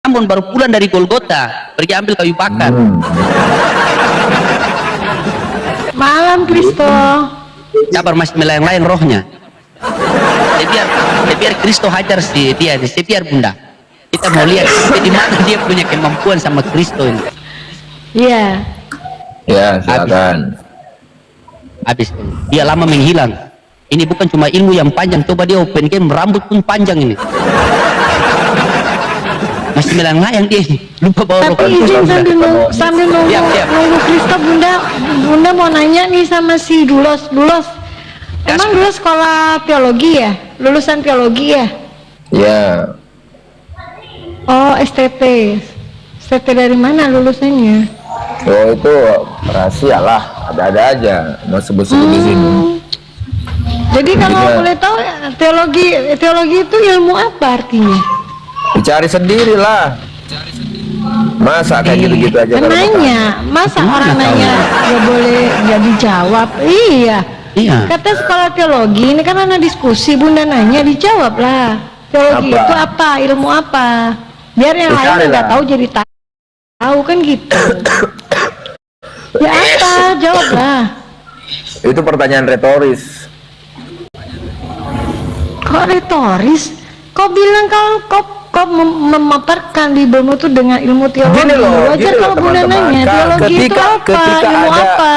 Ambon baru pulang dari Golgota, pergi ambil kayu bakar. Malam Kristo. Sabar, masih melayang-layang rohnya. Biar Kristo hajar si dia, biar Bunda. Kita mau lihat di mana dia punya kemampuan sama Kristo ini. Iya. Ya, silakan. Habis dia lama menghilang. Ini bukan cuma ilmu yang panjang, coba dia open game, rambut pun panjang ini. Masih melayang-layang dia, lupa bawa Tapi izin sambil nunggu Kristo, Bunda mau nanya nih sama si Dulos. Emang dulu sekolah teologi ya? Lulusan teologi ya? Ya. Oh, STT. STT dari mana lulusannya? Oh, itu rahasia lah, ada-ada aja mau sebut-sebut di sini. Jadi kalau boleh tahu teologi itu ilmu apa artinya? Dicari sendiri lah. Masa kayak gitu-gitu aja kalau nanya, masa orang nanya nggak boleh nggak dijawab? Iya. Kata sekolah teologi ini kan anak diskusi, Bunda nanya dijawab lah. Teologi itu apa? Ilmu apa? Biar yang lain nggak tahu jadi tahu kan gitu. Ya apa? Jawablah. Itu pertanyaan retoris. Kok retoris? Kau bilang kau memaparkan di ilmu itu dengan ilmu teologi. Wajar kalau Bunda nanya teologi itu apa? Ilmu apa?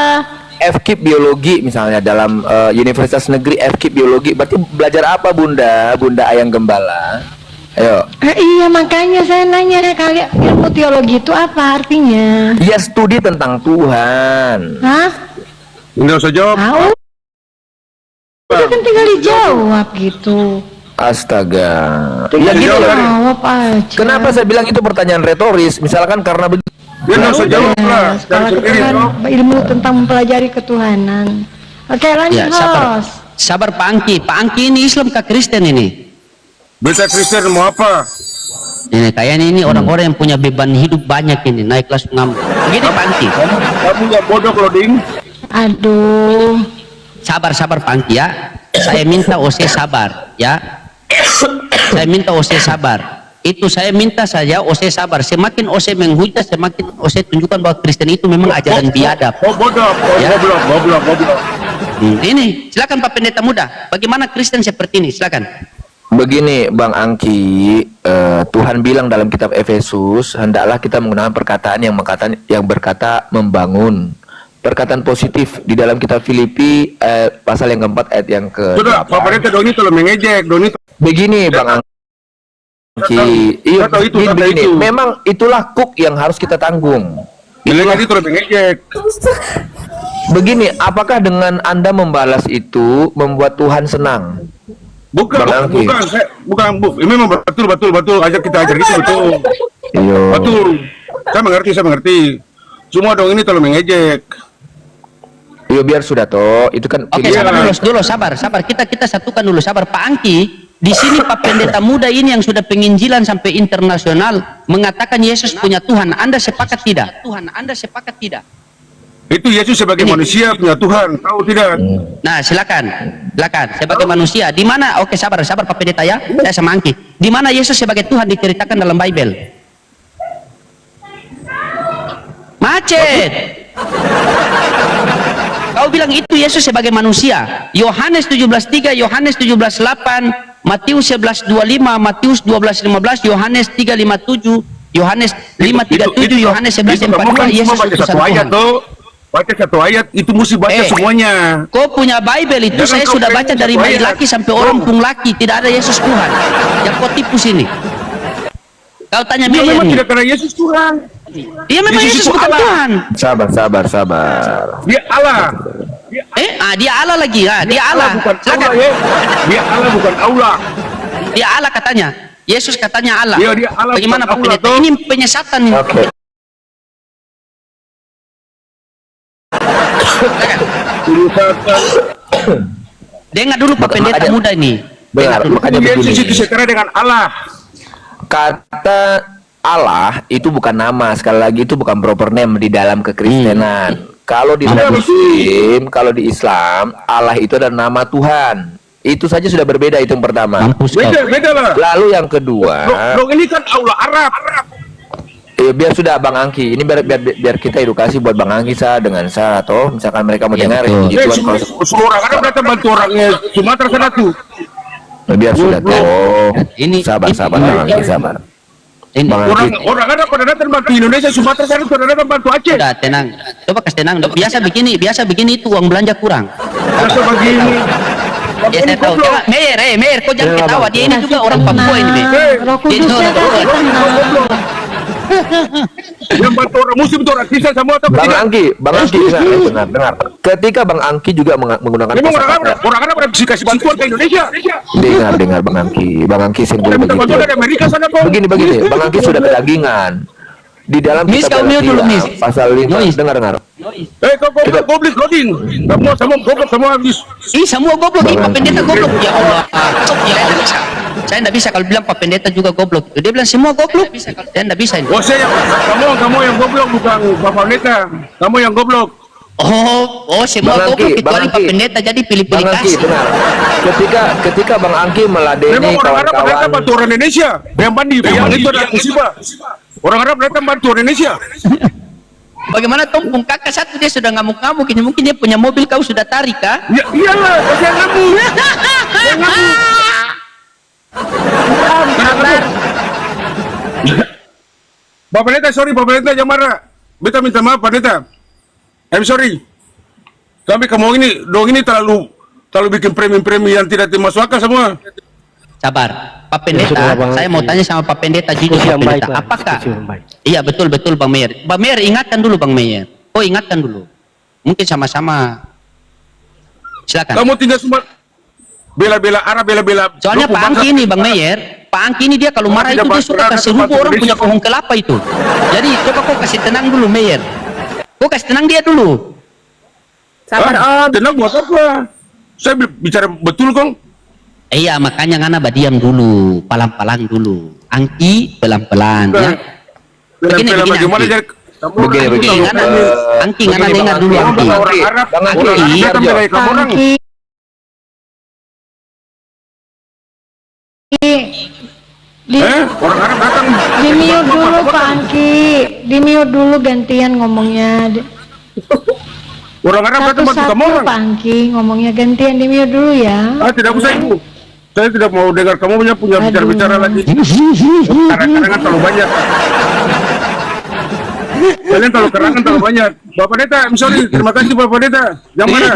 FKIP biologi misalnya dalam Universitas Negeri FKIP biologi, berarti belajar apa Bunda Ayang Gembala? Ayo. Iya, makanya saya nanya kalian ilmu teologi itu apa artinya? Ya, studi tentang Tuhan. Hah? Nggak usah jawab. Tahu? Udah kan tinggal dijawab gitu. Astaga. Tinggal Ya, dijawab aja. Kenapa saya bilang itu pertanyaan retoris? Misalkan karena begitu. Dia nggak usah jawab lah. Sekolah ketuhanan, ilmu tentang mempelajari ketuhanan. Oke, lanjut, ya, sabar Pak Angki ini Islam ke Kristen ini? Beta Kristen mau apa? Ini kayaknya ini orang-orang yang punya beban hidup banyak ini, naik kelas ngam. Begini Pak Angki. Kamu nggak bodoh loading? Aduh. Sabar Pak Angki ya. Saya minta OC sabar ya. Saya minta OC sabar. Itu saya minta saja OC sabar. Semakin OC menghujat, semakin OC tunjukkan bahwa Kristen itu memang ajaran biadab. Bodoh. Ini silakan Pak Pendeta Muda. Bagaimana Kristen seperti ini? Silakan. Begini Bang Angki, Tuhan bilang dalam kitab Efesus, hendaklah kita menggunakan perkataan yang berkata membangun. Perkataan positif di dalam kitab Filipi pasal yang keempat ayat yang ke. Sudah, Pak Pendeta Doni tolong mengejek, Doni. Begini Bang Angki, begini. Memang itulah kuk yang harus kita tanggung. Tadi tolong mengejek. Begini, apakah dengan Anda membalas itu membuat Tuhan senang? Bukan. Ini memang betul. Ajak kita ajar gitu betul. Iyo. Betul. Saya mengerti. Cuma dong ini tolong mengejek. Iyo, biar sudah toh. Itu kan. Oke, dulu, sabar. Kita satukan dulu, sabar Pak Angki. Di sini Pak Pendeta Muda ini yang sudah penginjilan sampai internasional mengatakan Yesus punya Tuhan. Anda sepakat tidak? Itu Yesus sebagai manusia punya Tuhan, tahu tidak? Nah, silakan sebagai manusia. Di mana? Oke, sabar Pak Pendeta ya. Saya sama Angki. Di mana Yesus sebagai Tuhan diceritakan dalam Bible? Macet. Kau bilang itu Yesus sebagai manusia. Yohanes 17:3, Yohanes 17:8, Matius 11:25, Matius 12:15, Yohanes 3:57, Yohanes 5:37, Yohanes 11:42. Yesus itu Tuhan. Baca satu ayat itu mesti baca semuanya. Kau punya Bible itu saya sudah baca dari bayi laki sampai orang pun laki, tidak ada Yesus Tuhan. Yang kau tipu sini. Kau tanya Dia memang ini. tidak karena Yesus Tuhan. Dia memang Yesus bukan Allah. Tuhan. Sabar. Dia Allah. Dia Allah lagi. Dia Allah. Bukan Allah ya. Dia Allah bukan Allah. Dia Allah katanya. Yesus katanya Allah. Dia Allah. Bagaimana Pak Pendeta? Ini penyesatan nih. Oke. Dengar dulu Pak Pendeta Muda ini. Benar, makanya Yesus begini. itu setara dengan Allah. Kata Allah itu bukan nama, sekali lagi itu bukan proper name di dalam kekristenan. Kalau di Muslim, kalau di Islam, Allah itu adalah nama Tuhan. Itu saja sudah berbeda, itu yang pertama. Beda lah. Lalu yang kedua, Dong ini kan Allah Arab. biar sudah Bang Angki. Ini biar kita edukasi buat Bang Angki dengan atau misalkan mereka mau Iya, dengar betul. gitu kan kalau Semua orang ada berarti bantu orangnya Sumatera sana tuh. biar sudah tuh. Ini- sabar Bang Angki sabar. Ini Bang Angki. Orang ada pada datang bantu Indonesia, Sumatera sana pada datang bantu Aceh. udah tenang. Coba kasih tenang. Biasa begini itu uang belanja kurang. Masa begini. Ya saya tahu. Jangan, Mayor, kau jangan ketawa. Dia ini juga orang Papua ini, Mayor. Roh Dia itu Kudusnya orang kasih Papua. tenang. Yang bantu orang muslim itu orang Kristen semua atau Bang tidak? Angki dengar. Ketika Bang Angki juga menggunakan Memang kosakata. orang Arab pada kasih bantuan ke Indonesia. Dengar Bang Angki. Bang Angki sih boleh Minta begitu. bantuan dari Amerika sana kok. Begini, Bang Angki sudah kedagingan. Di dalam Miss, kitab kau mute dulu, Al-Qiyah, Miss. pasal 5 Noise. dengar. Kau goblok loading. Semua goblok semua habis. Ih, semua goblok. Ih, Pak Bang Pendeta Angki. goblok. Ya Allah. Saya nggak bisa. Saya nggak bisa kalau bilang Pak Pendeta juga goblok. Dia bilang semua goblok. Saya nggak bisa ini. Oh saya kamu yang goblok bukan Bapak Pendeta. Kamu yang goblok. Oh, semua Bang goblok Angki, kecuali Bang Pak Angki. Pendeta jadi pilih-pilih Bang Angki, kasih. dengar. Ketika Bang Angki meladeni Memang orang Arab datang kawan-kawan. bantu orang Indonesia. Yang bandi, yang itu ada musibah. Orang Arab datang bantu orang Indonesia. Bagaimana Tompung kakak satu dia sudah ngamuk-ngamuk ini mungkin dia punya mobil kau sudah tarik kah? Ya iyalah, saya ngamuk. Saya ngamuk. Sabar. Bapak Pendeta, sorry Bapak Pendeta jangan marah. Beta minta maaf Pak Pendeta. I'm sorry. Kami kamu ini terlalu bikin premi-premi yang tidak masuk akal semua. Sabar, Pak Pendeta, saya mau tanya sama Pak Pendeta jujur Pak Pendeta, apakah? Iya betul Bang Mayor. Bang Mayor ingatkan dulu Bang Mayor. Oh ingatkan dulu. Mungkin sama-sama. Silakan. Kamu tidak cuma bela-bela Arab, bela-bela. Soalnya suku Pak bangsa. Angki ini Bang Mayor, Pak Angki ini dia kalau marah itu dia suka kasih rubuh orang punya pohon kelapa itu. Jadi coba kau kasih tenang dulu Mayor. Kau kasih tenang dia dulu. Sabar Hah? Om. Tenang buat apa? Saya bicara betul kong. Iya makanya ngana diam dulu, pelan-pelan dulu. Angki pelan-pelan ya. Begini, Bela-bela bagaimana Angki. jadi Begini. Angki ngana Begini, dengar Bang dulu Angki. Angki. Orang Arab, Bang Angki, orang Arab iya, datang Jo. bela kamu orang. Angki. Di, Orang Arab datang. di mute dulu Pak Angki. Di mute dulu gantian ngomongnya. Orang Arab datang bantu kamu Satu-satu orang. Pak Angki ngomongnya gantian di mute dulu ya. Tidak usah ibu. Saya tidak mau dengar kamu punya Aduh. bicara-bicara lagi. Karang-karangan terlalu banyak. Kalian terlalu kerangan terlalu banyak. Bapak Pendeta, I'm sorry. Terima kasih Bapak Pendeta. Yang mana?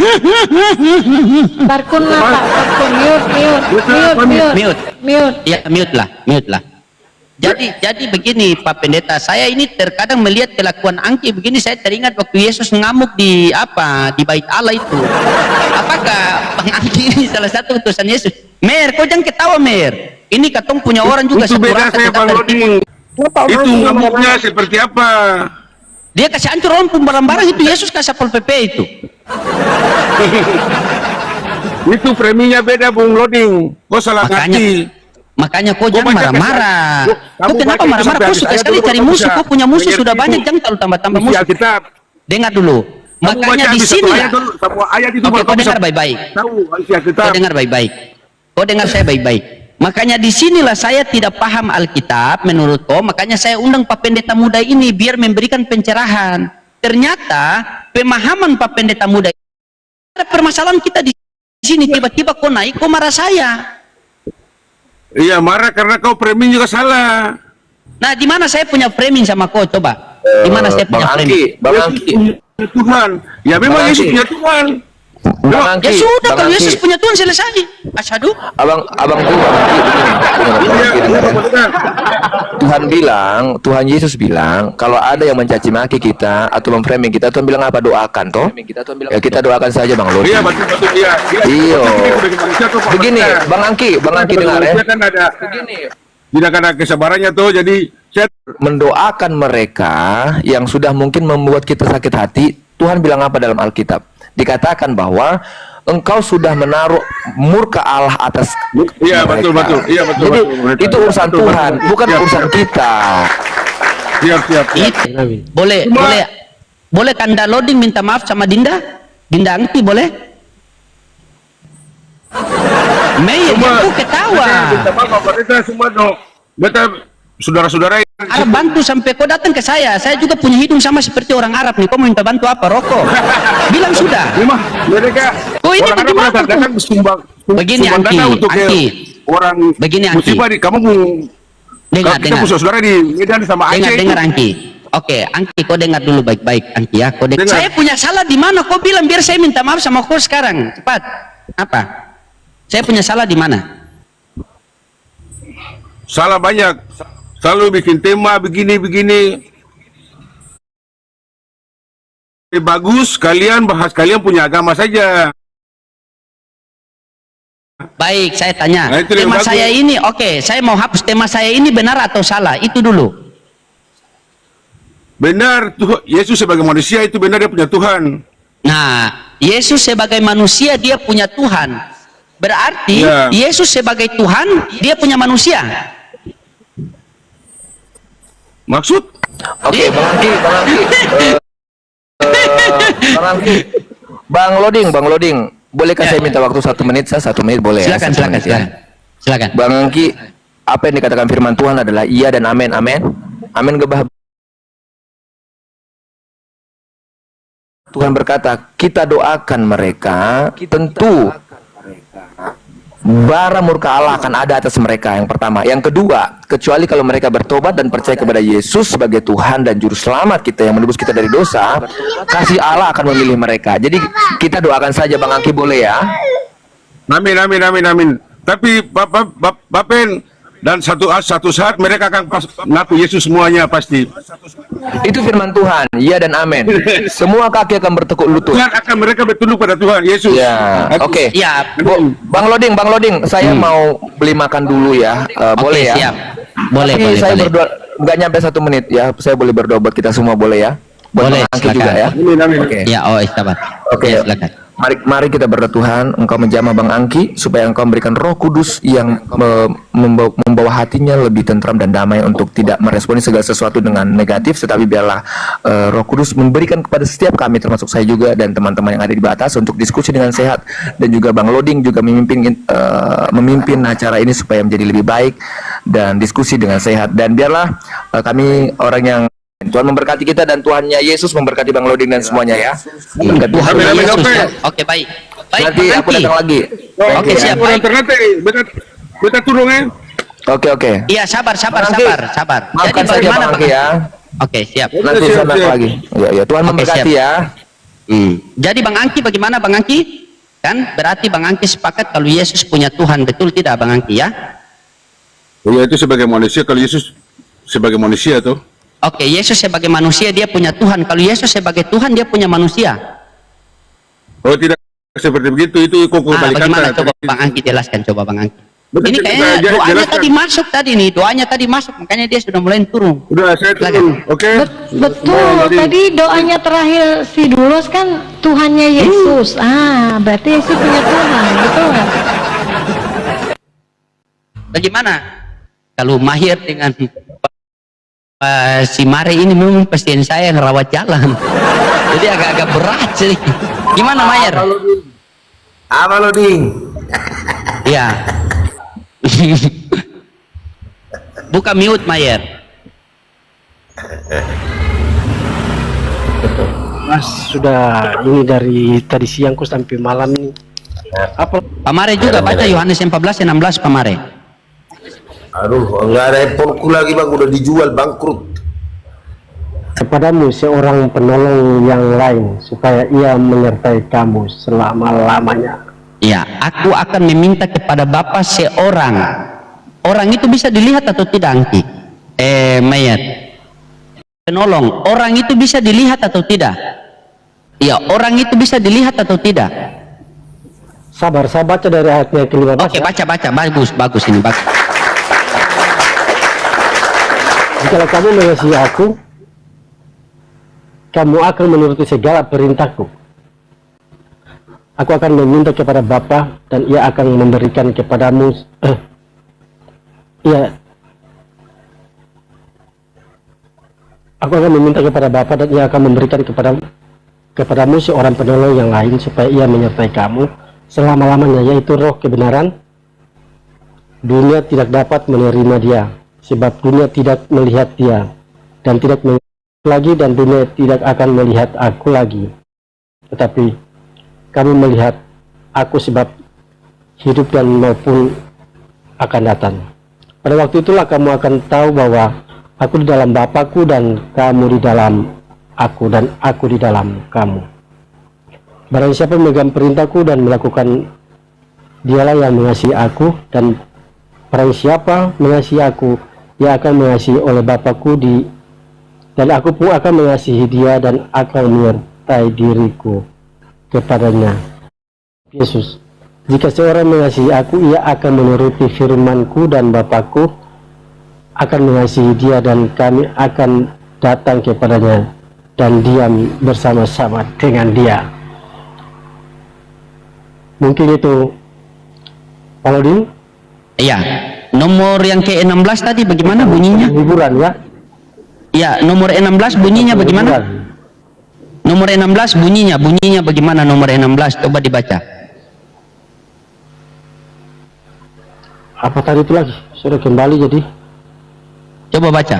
Barkun lah Pak, Barkun Mute. mute. Ya mute lah. Jadi begini Pak Pendeta, saya ini terkadang melihat kelakuan Angki begini, saya teringat waktu Yesus ngamuk di Bait Allah itu. Apakah Bang Angki ini salah satu utusan Yesus? Mer, kau jangan ketawa Mer. Ini katong punya orang juga Itu satu beda rasa saya tetap Bang dari- Loding. Itu ngamuknya seperti apa? Dia kasih hancur orang pun barang-barang itu Yesus kasih Satpol PP itu. Itu preminya beda Bung Loding. Kau salah ngerti. Makanya kau Kau jangan baca marah-marah. kamu Kau kenapa baca itu marah-marah? sampai Kau habis suka ayat sekali dulu, cari baru musuh. bisa Kau punya musuh mengerti sudah itu. banyak, jangan terlalu tambah-tambah Isi musuh. Alkitab. Dengar dulu. Kamu Makanya baca di habis satu sini ayat dulu, semua ayat itu Oke, baru kau kamu dengar bisa baik-baik. tahu isi Alkitab. Kau dengar baik-baik. Kau dengar saya baik-baik. Makanya disinilah saya tidak paham Alkitab menurut kau. Makanya saya undang Pak Pendeta Muda ini biar memberikan pencerahan. Ternyata pemahaman Pak Pendeta Muda ini, ada permasalahan kita di sini. Tiba-tiba kau naik, kau marah saya. Iya marah karena kau framing juga salah. Nah, di mana saya punya framing sama kau? Coba. Di mana saya punya framing? Bang Angki. Yesus punya Tuhan. Ya memang Bang Yesus Angki. punya Tuhan. Bang Ya Angki. sudah, Bang kalau Angki. Yesus punya Tuhan selesai. Asyhadu. Abang tuh Bang Angki begini. Tuhan bilang, Tuhan Yesus bilang, kalau ada yang mencaci maki kita atau memframing kita, Tuhan bilang apa? Doakan toh. Ya kita doakan saja Bang Lodi. Iya betul iya. Iya. Sebagai manusia tuh, Pak Begini, Pendeta. Bang Angki Sebagai dengar ya. manusia kan ada tidak ada kesabarannya tuh, jadi saya Mendoakan mereka yang sudah mungkin membuat kita sakit hati. Tuhan bilang apa dalam Alkitab? Dikatakan bahwa engkau sudah menaruh murka Allah atas Iya, mereka. betul. Iya, betul, Jadi betul. itu urusan Betul, Tuhan, betul. bukan Siap, urusan siap. kita. siap. Itu. Boleh Kanda Loading minta maaf sama Dinda Angti boleh? Mei, Cuma aku ketawa. minta maaf Pak Pendeta semua dong. Beta saudara-saudara Arab bantu sampai kau datang ke saya juga punya hidung sama seperti orang Arab nih, kau mau minta bantu apa? Rokok. Bilang sudah. Memang mereka Oh, ini orang Arab bagaimana datang sumbang Begini, sumbang Angki, dana untuk Angki. orang Begini, Angki. musibah di kamu Dengar, kita punya saudara di Medan sama Aceh. dengar Angki. Oke, Angki, kau dengar dulu baik-baik, Angki ya. Kau Dengar. saya punya salah di mana? Kau bilang biar saya minta maaf sama kau sekarang. Cepat. Apa? Saya punya salah di mana? Salah banyak. Selalu bikin tema begini-begini. Bagus kalian bahas kalian punya agama saja. Baik, saya tanya. Nah, itu yang Tema bagus. saya ini, oke, saya mau hapus tema saya ini benar atau salah? Itu dulu. Benar, Yesus sebagai manusia itu benar dia punya Tuhan. Nah, Yesus sebagai manusia dia punya Tuhan. Berarti Ya. Yesus sebagai Tuhan dia punya manusia. Maksud? Oke, Bang Angki, Bang Loding, bolehkah saya minta waktu 1 menit? Saya 1 menit boleh Silakan, ya? 1 silakan, menit, ya? silakan. Bang Angki, apa yang dikatakan firman Tuhan adalah iya dan amin, amin. Amin gebah. Tuhan berkata, kita doakan mereka, tentu bara murka Allah akan ada atas mereka. Yang pertama, yang kedua, kecuali kalau mereka bertobat dan percaya kepada Yesus sebagai Tuhan dan Juru Selamat kita yang menebus kita dari dosa, kasih Allah akan memilih mereka. Jadi kita doakan saja Bang Angki, boleh ya? Amin, amin, amin, amin. Tapi Bapen dan satu saat mereka akan ngaku Yesus semuanya pasti. Itu firman Tuhan, iya dan amin. Semua kaki akan bertekuk lutut. Tuhan akan mereka bertunduk pada Tuhan Yesus. Ya, oke. Ya, Bang Loding, saya mau beli makan dulu ya. Boleh ya? Siap. Boleh, Tapi boleh, saya boleh. berdoa nggak nyampe 1 menit ya. Saya boleh berdoa buat kita semua, boleh ya? Buat Boleh, Bang Angki silakan. juga ya. Amin, amin. Oke. Ya, oh, sabar. Oke. Ya, silakan. Mari kita berdoa. Tuhan, Engkau menjamah Bang Angki supaya Engkau memberikan Roh Kudus yang membawa hatinya lebih tentram dan damai untuk tidak meresponi segala sesuatu dengan negatif, tetapi biarlah Roh Kudus memberikan kepada setiap kami, termasuk saya juga dan teman-teman yang ada di atas, untuk diskusi dengan sehat, dan juga Bang Loding juga memimpin acara ini supaya menjadi lebih baik dan diskusi dengan sehat, dan biarlah kami orang yang Tuhan memberkati kita dan Tuhannya Yesus memberkati Bang Loding dan semuanya ya. Berkat Tuhan. Amin, amin, Yesus, oke. ya. Oke, baik. Baik, Nanti Bang aku Angki. datang lagi. Oke, siap. Kurang ternate, beta turun Oke. Iya, sabar. Bang Angki, Sabar. Maafkan saja bagaimana, Bang Angki ya. Oke, siap. Nanti Siap, saya datang siap. lagi. Ya, Tuhan Oke, memberkati siap. ya. Jadi Bang Angki bagaimana Bang Angki? Kan berarti Bang Angki sepakat kalau Yesus punya Tuhan, betul tidak Bang Angki ya? Ya itu sebagai manusia, kalau Yesus sebagai manusia tuh. Oke, Yesus sebagai manusia dia punya Tuhan. Kalau Yesus sebagai Tuhan dia punya manusia. Oh tidak seperti begitu, itu kok balik Bagaimana kata. coba Bang Angki jelaskan coba Bang Angki. Betul, Ini kita kayaknya doanya jelaskan. tadi masuk tadi nih, doanya tadi masuk makanya dia sudah mulai turun. Udah saya turun, oke? Betul, tadi doanya terakhir si Dulos kan Tuhannya Yesus. Berarti Yesus punya Tuhan, betul nggak? Bagaimana kalau Mahir dengan si Mare ini memang pasien saya yang rawat jalan. Jadi agak-agak berat sih. Gimana Mahir? Apa lo ding? Iya. Buka mute Mayer. Mas sudah ini dari tadi siangku sampai malam ini. Apa Pamare juga baca Yohanes 14 16 Pamare. Aduh, nggak ada handphoneku lagi bang, udah dijual bangkrut. kepadamu seorang penolong yang lain supaya ia menyertai kamu selama-lamanya. Ya, aku akan meminta kepada Bapa seorang. Orang itu bisa dilihat atau tidak, Angki? Mayat. Penolong. Orang itu bisa dilihat atau tidak? Ya, orang itu bisa dilihat atau tidak? Sabar, saya baca dari ayatnya ke-15. Oke, baca. Bagus ini, bagus. Jikalau kamu mengasihi aku, kamu akan menuruti segala perintahku. Aku akan meminta kepada Bapa dan ia akan memberikan kepadamu Aku akan meminta kepada Bapa dan ia akan memberikan kepadamu seorang penolong yang lain supaya ia menyertai kamu selama-lamanya, yaitu Roh kebenaran. Dunia tidak dapat menerima dia sebab dunia tidak melihat dia dan tidak melihat lagi, dan dunia tidak akan melihat aku lagi. Tetapi kamu melihat aku, sebab hidup dan maupun akan datang. Pada waktu itulah kamu akan tahu bahwa aku di dalam Bapakku dan kamu di dalam aku dan aku di dalam kamu. Barang siapa memegang perintahku dan melakukan, dialah yang mengasihi aku, dan barang siapa mengasihi aku, ia akan mengasihi oleh Bapakku, dan aku pun akan mengasihi dia dan akan menyertai diriku kepadanya. Yesus, jika seorang mengasihi aku, ia akan menuruti firmanku, dan Bapakku akan mengasihi dia, dan kami akan datang kepadanya dan diam bersama-sama dengan dia. Mungkin itu, Paladin. Iya. Nomor yang ke-16 tadi bagaimana bunyinya? Hiburan ya. Ya, nomor 16 bunyinya bagaimana? Nomor 16 bunyinya bagaimana nomor 16? Coba dibaca. Apa tadi itu lagi? Sudah kembali jadi. Coba baca.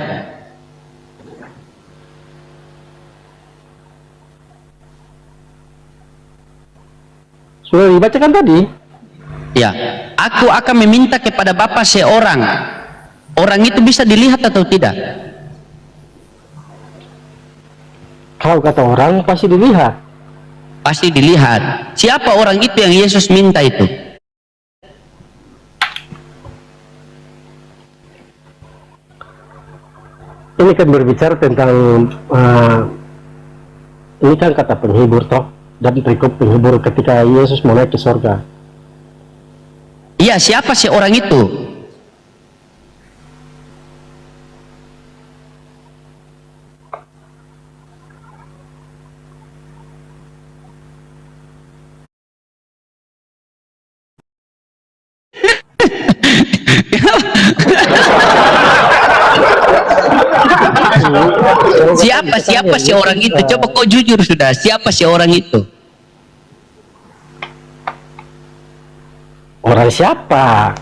Sudah dibacakan tadi? Ya. Aku akan meminta kepada Bapa seorang. Orang itu bisa dilihat atau tidak? Kalau kata orang pasti dilihat. Pasti dilihat. Siapa orang itu yang Yesus minta itu? Ini kan berbicara tentang ini kan kata penghibur toh, dan perikop penghibur ketika Yesus mau naik ke surga. Iya, siapa sih orang itu? Siapa sih orang itu? Coba kau jujur sudah. Siapa sih orang itu? Orang siapa?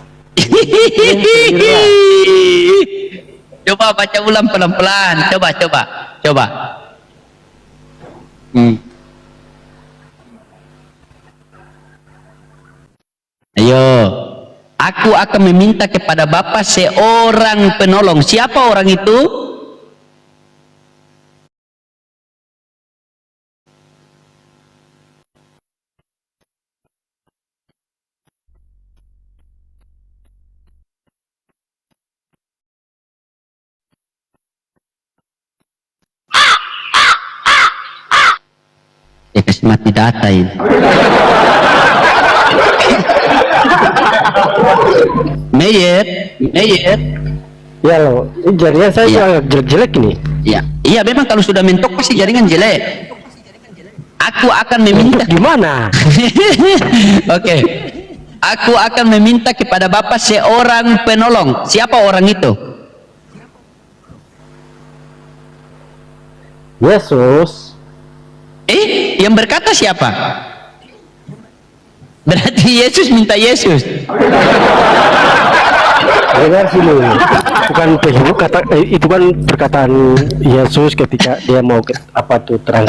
Coba baca ulang pelan-pelan. Coba. Ayo. Aku akan meminta kepada Bapa seorang penolong. Siapa orang itu? Ya kasih mati data ini. Meyer. Ya loh, ini jaringan saya Iya. agak jelek-jelek ini. Iya, memang kalau sudah mentok pasti jaringan jelek. Aku akan meminta Gimana? Oke. Aku akan meminta kepada Bapa seorang penolong. Siapa orang itu? Yesus. Yang berkata siapa? Berarti Yesus minta Yesus. Dengar sini, bukan penghibur itu kan perkataan Yesus ketika dia mau apa tuh terang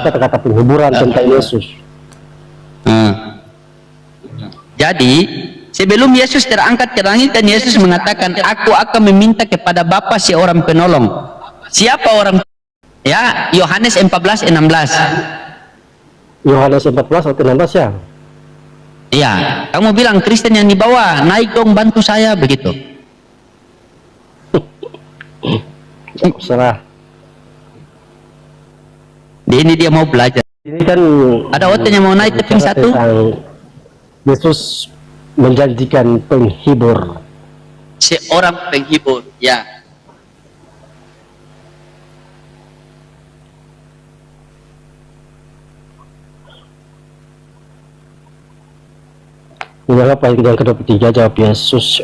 kata-kata penghiburan tentang Yesus. Jadi sebelum Yesus terangkat ke langit dan Yesus mengatakan, aku akan meminta kepada Bapa seorang penolong. Siapa orang? Ya, Yohanes 14:16. Yohanes 14 atau 16 ya. Iya, kamu bilang Kristen yang dibawa, naik dong bantu saya begitu. Salah. Ini dia mau belajar. Ini kan Ada hotelnya mau naik ke satu. Yesus menjanjikan penghibur. Seorang penghibur, ya. Mengapa yang ke-23 jawab Yesus,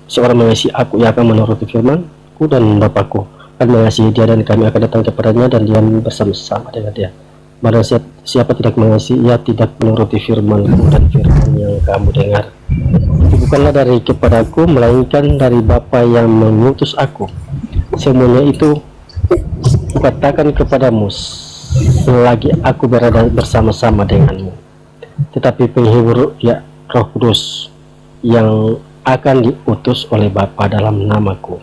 seorang mengasihi aku, ia akan menuruti firman-Ku, dan Bapakku akan mengasihi dia, dan kami akan datang kepadanya dan diam bersama-sama dengan dia. Barang siapa tidak mengasihi, ia tidak menuruti firman-Ku, dan firman yang kamu dengar itu bukan bukanlah dari kepadaku, melainkan dari Bapa yang mengutus aku. Semuanya itu kukatakan kepadamu selagi aku berada bersama-sama denganmu. Tetapi penghibur, ya Roh Kudus, yang akan diutus oleh Bapa dalam namaku,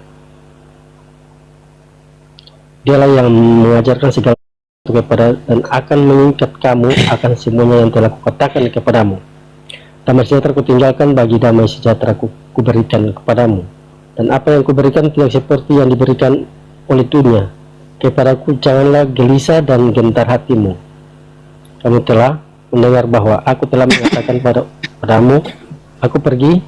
Dialah yang mengajarkan segala sesuatu kepada dan akan mengingat kamu akan semuanya yang telah kukatakan kepadamu. Damai sejahtera kutinggalkan, bagi damai sejahtera kuberikan kepadamu. Dan apa yang kuberikan tidak seperti yang diberikan oleh dunia. Kepadaku janganlah gelisah dan gentar hatimu. Kamu telah mendengar bahwa aku telah mengatakan padamu, aku pergi,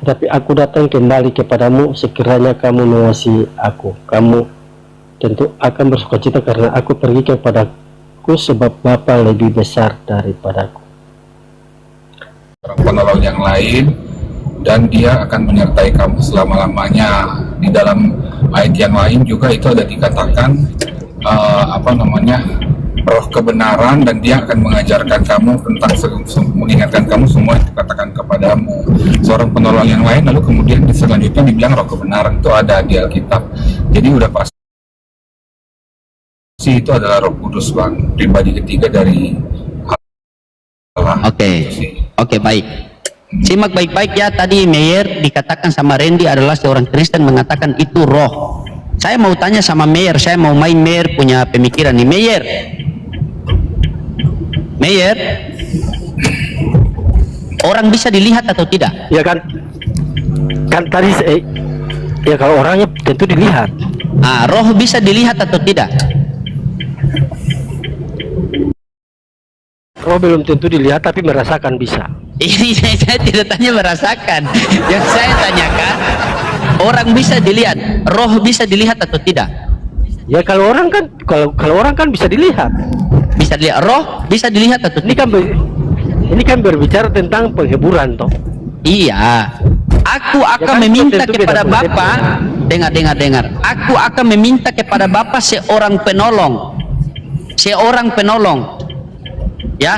tetapi aku datang kembali kepadamu. Sekiranya kamu mengasihi aku, kamu tentu akan bersukacita karena aku pergi kepadaku, sebab Bapa lebih besar daripadaku. Orang penolong yang lain, dan dia akan menyertai kamu selama-lamanya. Di dalam ayat yang lain juga itu ada dikatakan roh kebenaran, dan dia akan mengajarkan kamu tentang mengingatkan kamu semua yang dikatakan kepadamu. Seorang penolong yang lain, lalu kemudian selanjutnya dibilang roh kebenaran, itu ada di Alkitab. Jadi udah pasti itu adalah Roh Kudus, Bang, pribadi ketiga dari Allah. Oke, baik. Simak baik-baik ya, tadi Meyer dikatakan sama Randy adalah seorang Kristen mengatakan itu roh. Saya mau tanya sama Meyer, saya mau main Meyer punya pemikiran nih. Meyer, orang bisa dilihat atau tidak? Ya kan tadi ya kalau orangnya tentu dilihat. Roh bisa dilihat atau tidak? Roh belum tentu dilihat, tapi merasakan bisa. Ini saya tidak tanya merasakan. Yang saya tanyakan, orang bisa dilihat, roh bisa dilihat atau tidak? Ya kalau orang kan bisa dilihat. Bisa dilihat, roh bisa dilihat atau tidak? Ini kan berbicara tentang penghiburan toh. Iya. Aku akan meminta kepada Bapa, dengar. Aku akan meminta kepada Bapa seorang penolong. Ya,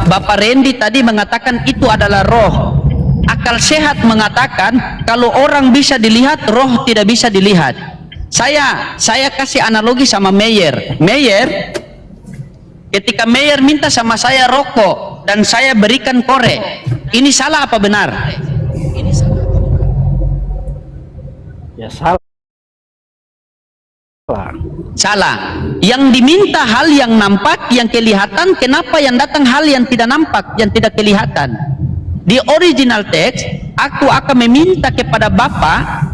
Bapak Randy tadi mengatakan itu adalah roh. Akal sehat mengatakan kalau orang bisa dilihat, roh tidak bisa dilihat. Saya kasih analogi sama Meyer. Ketika Meyer minta sama saya rokok dan saya berikan korek, ini salah apa benar? Ya salah. Salah. Yang diminta hal yang nampak, yang kelihatan. Kenapa yang datang hal yang tidak nampak, yang tidak kelihatan? Di original text, aku akan meminta kepada Bapa,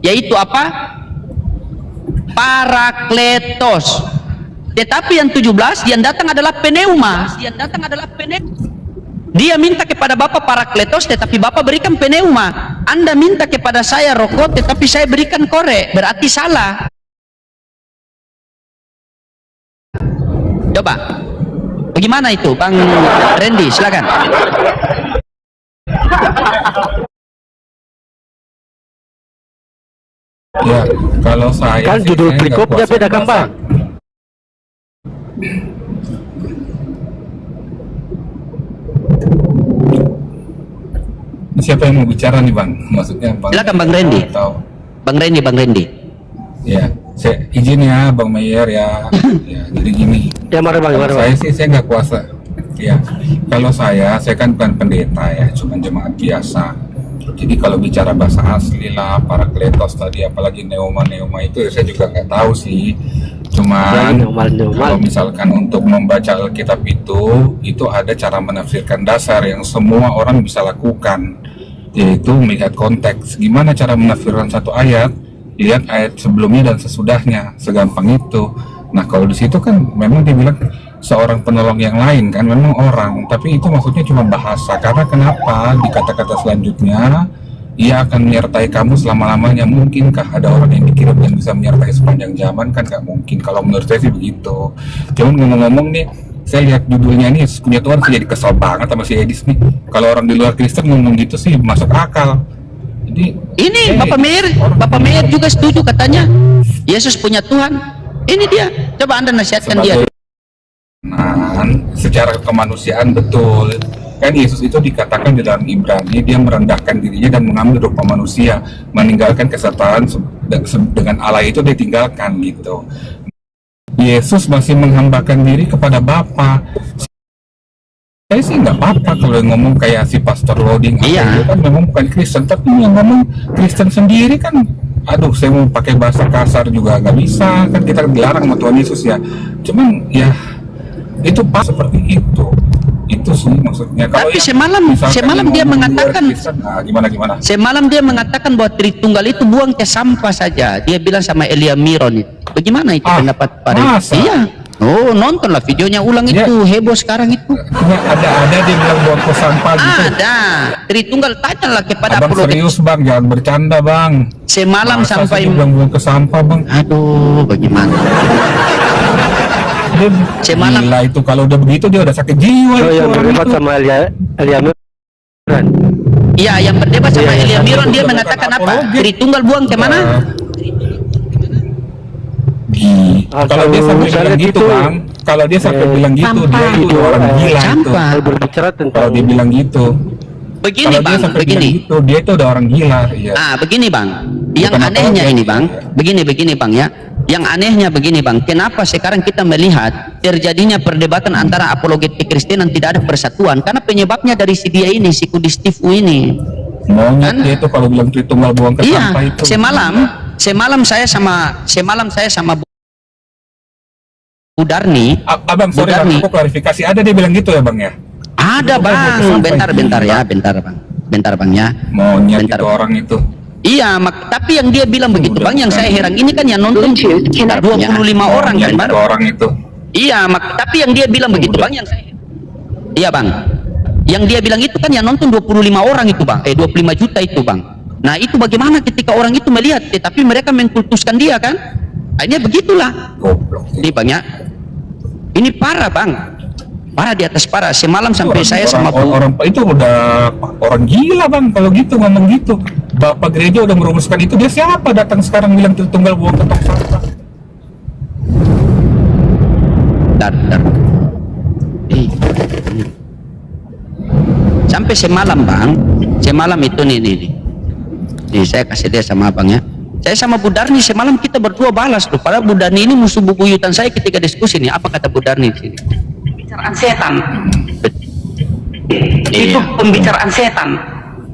yaitu apa? Parakletos. Tetapi yang 17, yang datang adalah pneuma. Dia minta kepada Bapa Parakletos, tetapi Bapa berikan pneuma. Anda minta kepada saya rokok, tetapi saya berikan korek. Berarti salah. Coba, bagaimana itu, Bang Randy? Silakan. Ya, kalau saya kan judul perikopnya beda kan, Bang? Siapa yang mau bicara nih, Bang? Maksudnya Bang? Silakan Bang Randy. Bang Randy. Ya, saya izin ya Bang Meyer ya. Ya, jadi gini. Ya, mari Bang. Saya nggak kuasa. Ya, kalau saya kan bukan pendeta ya, cuma jemaat biasa. Jadi kalau bicara bahasa asli lah, Parakletos tadi, apalagi neuma itu, saya juga nggak tahu sih. Cuman kalau misalkan untuk membaca Alkitab itu ada cara menafsirkan dasar yang semua orang bisa lakukan, yaitu melihat konteks. Gimana cara menafsirkan satu ayat? Lihat ayat sebelumnya dan sesudahnya, segampang itu. Nah, kalau di situ kan memang dibilang seorang penolong yang lain, kan memang orang, tapi itu maksudnya cuma bahasa. Karena kenapa di kata-kata selanjutnya ia akan menyertai kamu selama-lamanya? Mungkinkah ada orang yang dikirim yang bisa menyertai sepanjang zaman? Kan nggak mungkin. Kalau menurut saya sih begitu. Cuman ngomong-ngomong nih, saya lihat judulnya nih, punya Tuhan, saya jadi kesel banget sama si Edis nih. Kalau orang di luar Kristen ngomong gitu sih masuk akal. Jadi ini Bapak Meyer juga setuju katanya Yesus punya Tuhan. Ini dia, coba Anda nasihatkan dia. Secara kemanusiaan betul, Kan Yesus itu dikatakan di dalam Ibrani dia merendahkan dirinya dan mengambil rupa manusia, meninggalkan kesetaraan dengan Allah itu dia tinggalkan gitu. Yesus masih menghambakan diri kepada Bapa. Saya sih nggak apa-apa kalau ngomong kayak si Pastor Loading, Iya. itu kan memang bukan Kristen, tapi yang ngomong Kristen sendiri kan, aduh saya mau pakai bahasa kasar juga nggak bisa, kan kita dilarang sama Tuhan Yesus ya. Cuman ya itu pas seperti itu sih maksudnya. Kalau Tapi yang semalam misalkan dia ngomong luar mengatakan, Kristen, nah, gimana? semalam dia mengatakan bahwa Tritunggal itu buang ke sampah saja. Dia bilang sama Elia Miron itu. Bagaimana itu pendapat Pak? masa? Iya. Oh, nontonlah videonya ulang Ya. itu, heboh sekarang itu. Cuma ada dia bilang buang ke sampah gitu. Ada. Tritunggal tanyalah kepada Abang apologet. serius bang, jangan bercanda bang. Semalam Masa sampai sih dia bilang buang ke sampah bang. aduh, bagaimana? Dia Semalam- gila itu, kalau udah begitu dia udah sakit jiwa Oh, itu yang orang berdebat itu. sama Elia Miron. Iya, yang berdebat sama Iya, Elia iya, Miron dia bukan mengatakan apa? apologet. Tritunggal buang ke mana? Kalau dia sampai bilang gitu bang, kalau dia sampai bilang gitu, Sampah. dia itu orang gila itu. Sampah. Kalau berbicara tentang Kalau dia bilang gitu, Begini kalau dia Bang, sampai bilang begini. gitu, dia itu udah orang gila. Iya. Begini Bang. Yang Bukan anehnya apologet. ini Bang, begini Bang ya. Yang anehnya begini Bang, kenapa sekarang kita melihat terjadinya perdebatan antara apologet kekristenan tidak ada persatuan? Karena penyebabnya dari si dia ini, si Kudus Tifu ini. Monyet Kan? dia itu kalau bilang Tritunggal buang ke Iya, sampah itu. semalam saya sama Bu Darni. Abang, sorry Bu bang, Darni. aku klarifikasi. Ada dia bilang gitu ya bang ya? Ada Bukan buang ke Bang, sampah bentar itu. ya, bentar Bang ya. Monyet Bentar. itu orang itu. Iya, tapi yang dia bilang begitu Bang, yang saya heran ini kan yang nonton sekitar 25 orang kan Monyet Bang. itu orang itu. Iya, tapi yang dia bilang begitu Bang, yang saya iya Bang. Yang dia bilang itu kan yang nonton 25 orang itu Bang, 25 juta itu Bang. Nah, itu bagaimana ketika orang itu melihat, tapi mereka mengkultuskan dia kan? Akhirnya begitulah. Goblok. Ini Bang ya. Ini parah Bang. Parah di atas parah. Semalam sampai saya sama Bu orang itu udah orang gila bang kalau gitu ngomong gitu. Bapak gereja udah merumuskan itu, dia siapa datang sekarang bilang Tritunggal buang ke tong sampah? Dar. Sampai semalam Bang, semalam itu nih, saya kasih dia sama abang ya. Saya sama Bu Darni semalam kita berdua balas tuh. Padahal Bu Darni ini musuh bubuyutan saya ketika diskusi nih. Apa kata Bu Darni di sini? Pembicaraan setan. Itu pembicaraan setan.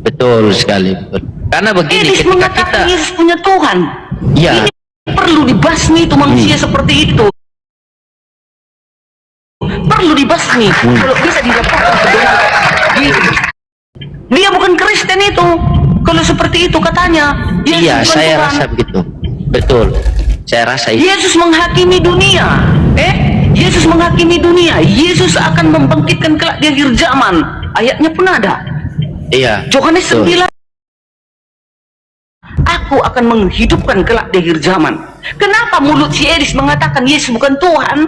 Betul sekali. Betul. Karena begini, Yesus ketika mengatakan kita, Yesus punya Tuhan. ya, Ini perlu dibasmi itu manusia seperti itu. Perlu dibasmi. Kalau bisa dilaporkan ke Tuhan. Dia bukan Kristen itu. Kalau seperti itu katanya. Yesus iya, bukan saya Tuhan. rasa begitu. Betul. Saya rasa itu. Yesus menghakimi dunia. Yesus menghakimi dunia. Yesus akan membangkitkan kelak di akhir zaman. Ayatnya pun ada. Iya. Yohanes betul. 9. Aku akan menghidupkan kelak di akhir zaman. Kenapa mulut si Edis mengatakan Yesus bukan Tuhan?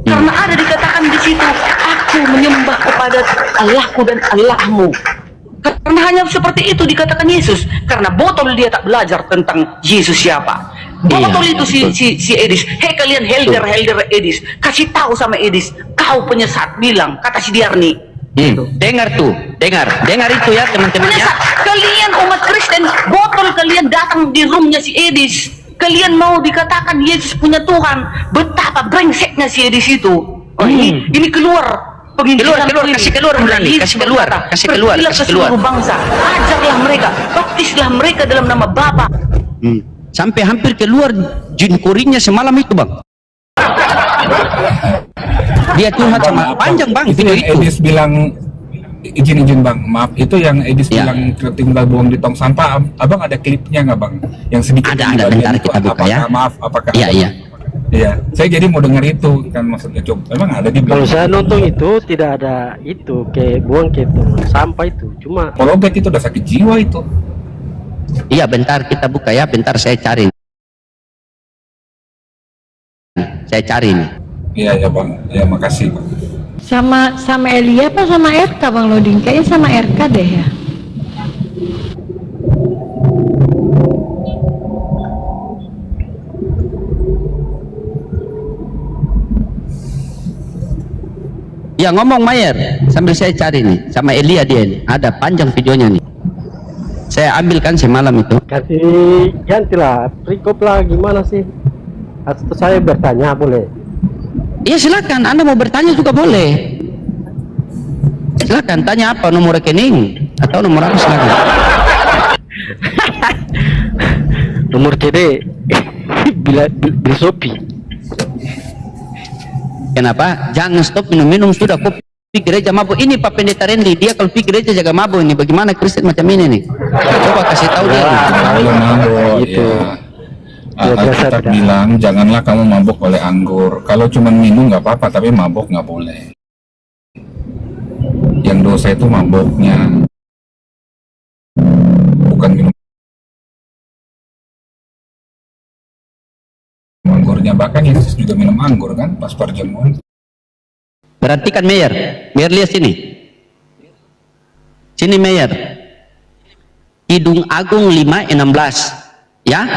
Karena ada dikatakan di situ, aku menyembah kepada Allahku dan Allahmu. Karena hanya seperti itu dikatakan Yesus. Karena botol dia tak belajar tentang Yesus siapa. Botol Iya, itu si Edis. Hei kalian helder Edis, kasih tahu sama Edis, kau penyesat, bilang kata si Diarni. Dengar itu ya teman-teman ya. Penyesat, kalian umat Kristen, botol kalian datang di roomnya si Edis. Kalian mau dikatakan Yesus punya Tuhan. Betapa brengseknya si Edis itu. Ini keluar. Keluar, kasih keluar, Mulani, kasih keluar. Pergilah ke seluruh bangsa, ajarlah mereka, baptislah mereka dalam nama Bapa. Sampai hampir keluar jin kuringnya semalam itu Bang. Dia curhat sama panjang Bang Itu video yang itu. Edis bilang, izin bang, maaf, itu yang Edis Ya. bilang Tritunggal buang di tong sampah. Abang ada klipnya nggak bang? Yang sedikit Ada, di bagian bentar itu, kita buka ya. Apakah Iya, abang- iya. Iya, saya jadi mau dengar itu kan maksudnya. Coba, memang ada di Kalau saya nonton itu tidak ada itu kayak buang ke tong sampah itu, cuma apologet itu udah sakit jiwa itu. Iya, bentar kita buka ya, bentar saya cari. Saya cari nih. Iya ya bang, ya makasih bang. Sama Elia apa sama RK Bang Loding? Kayaknya sama RK deh ya. Ya ngomong Mayer sambil saya cari nih sama Elia dia nih. Ada panjang videonya nih. Saya ambilkan semalam itu. Gantilah perikop lah, gimana sih? Atau saya bertanya boleh? Iya silakan, Anda mau bertanya juga boleh. Silakan tanya apa, nomor rekening atau nomor apa, silakan. Nomor CD bila Shopee. Kenapa? Jangan stop minum-minum sudah. Kok pikir gereja mabuk ini Pak Pendeta Randy, dia kalau pikir gereja jaga mabuk ini, bagaimana Kristen macam ini nih? Coba kasih tahu dia. Kalau mabuk Itu. ya, Alkitab bilang janganlah kamu mabuk oleh anggur. Kalau cuma minum nggak apa-apa, tapi mabuk nggak boleh. Yang dosa itu mabuknya, bukan minum anggurnya. Bahkan Yesus juga minum anggur kan pas perjamuan. Perhatikan Mayer, Mayer lihat sini. Sini Mayer. Kidung Agung 5:16. Ya?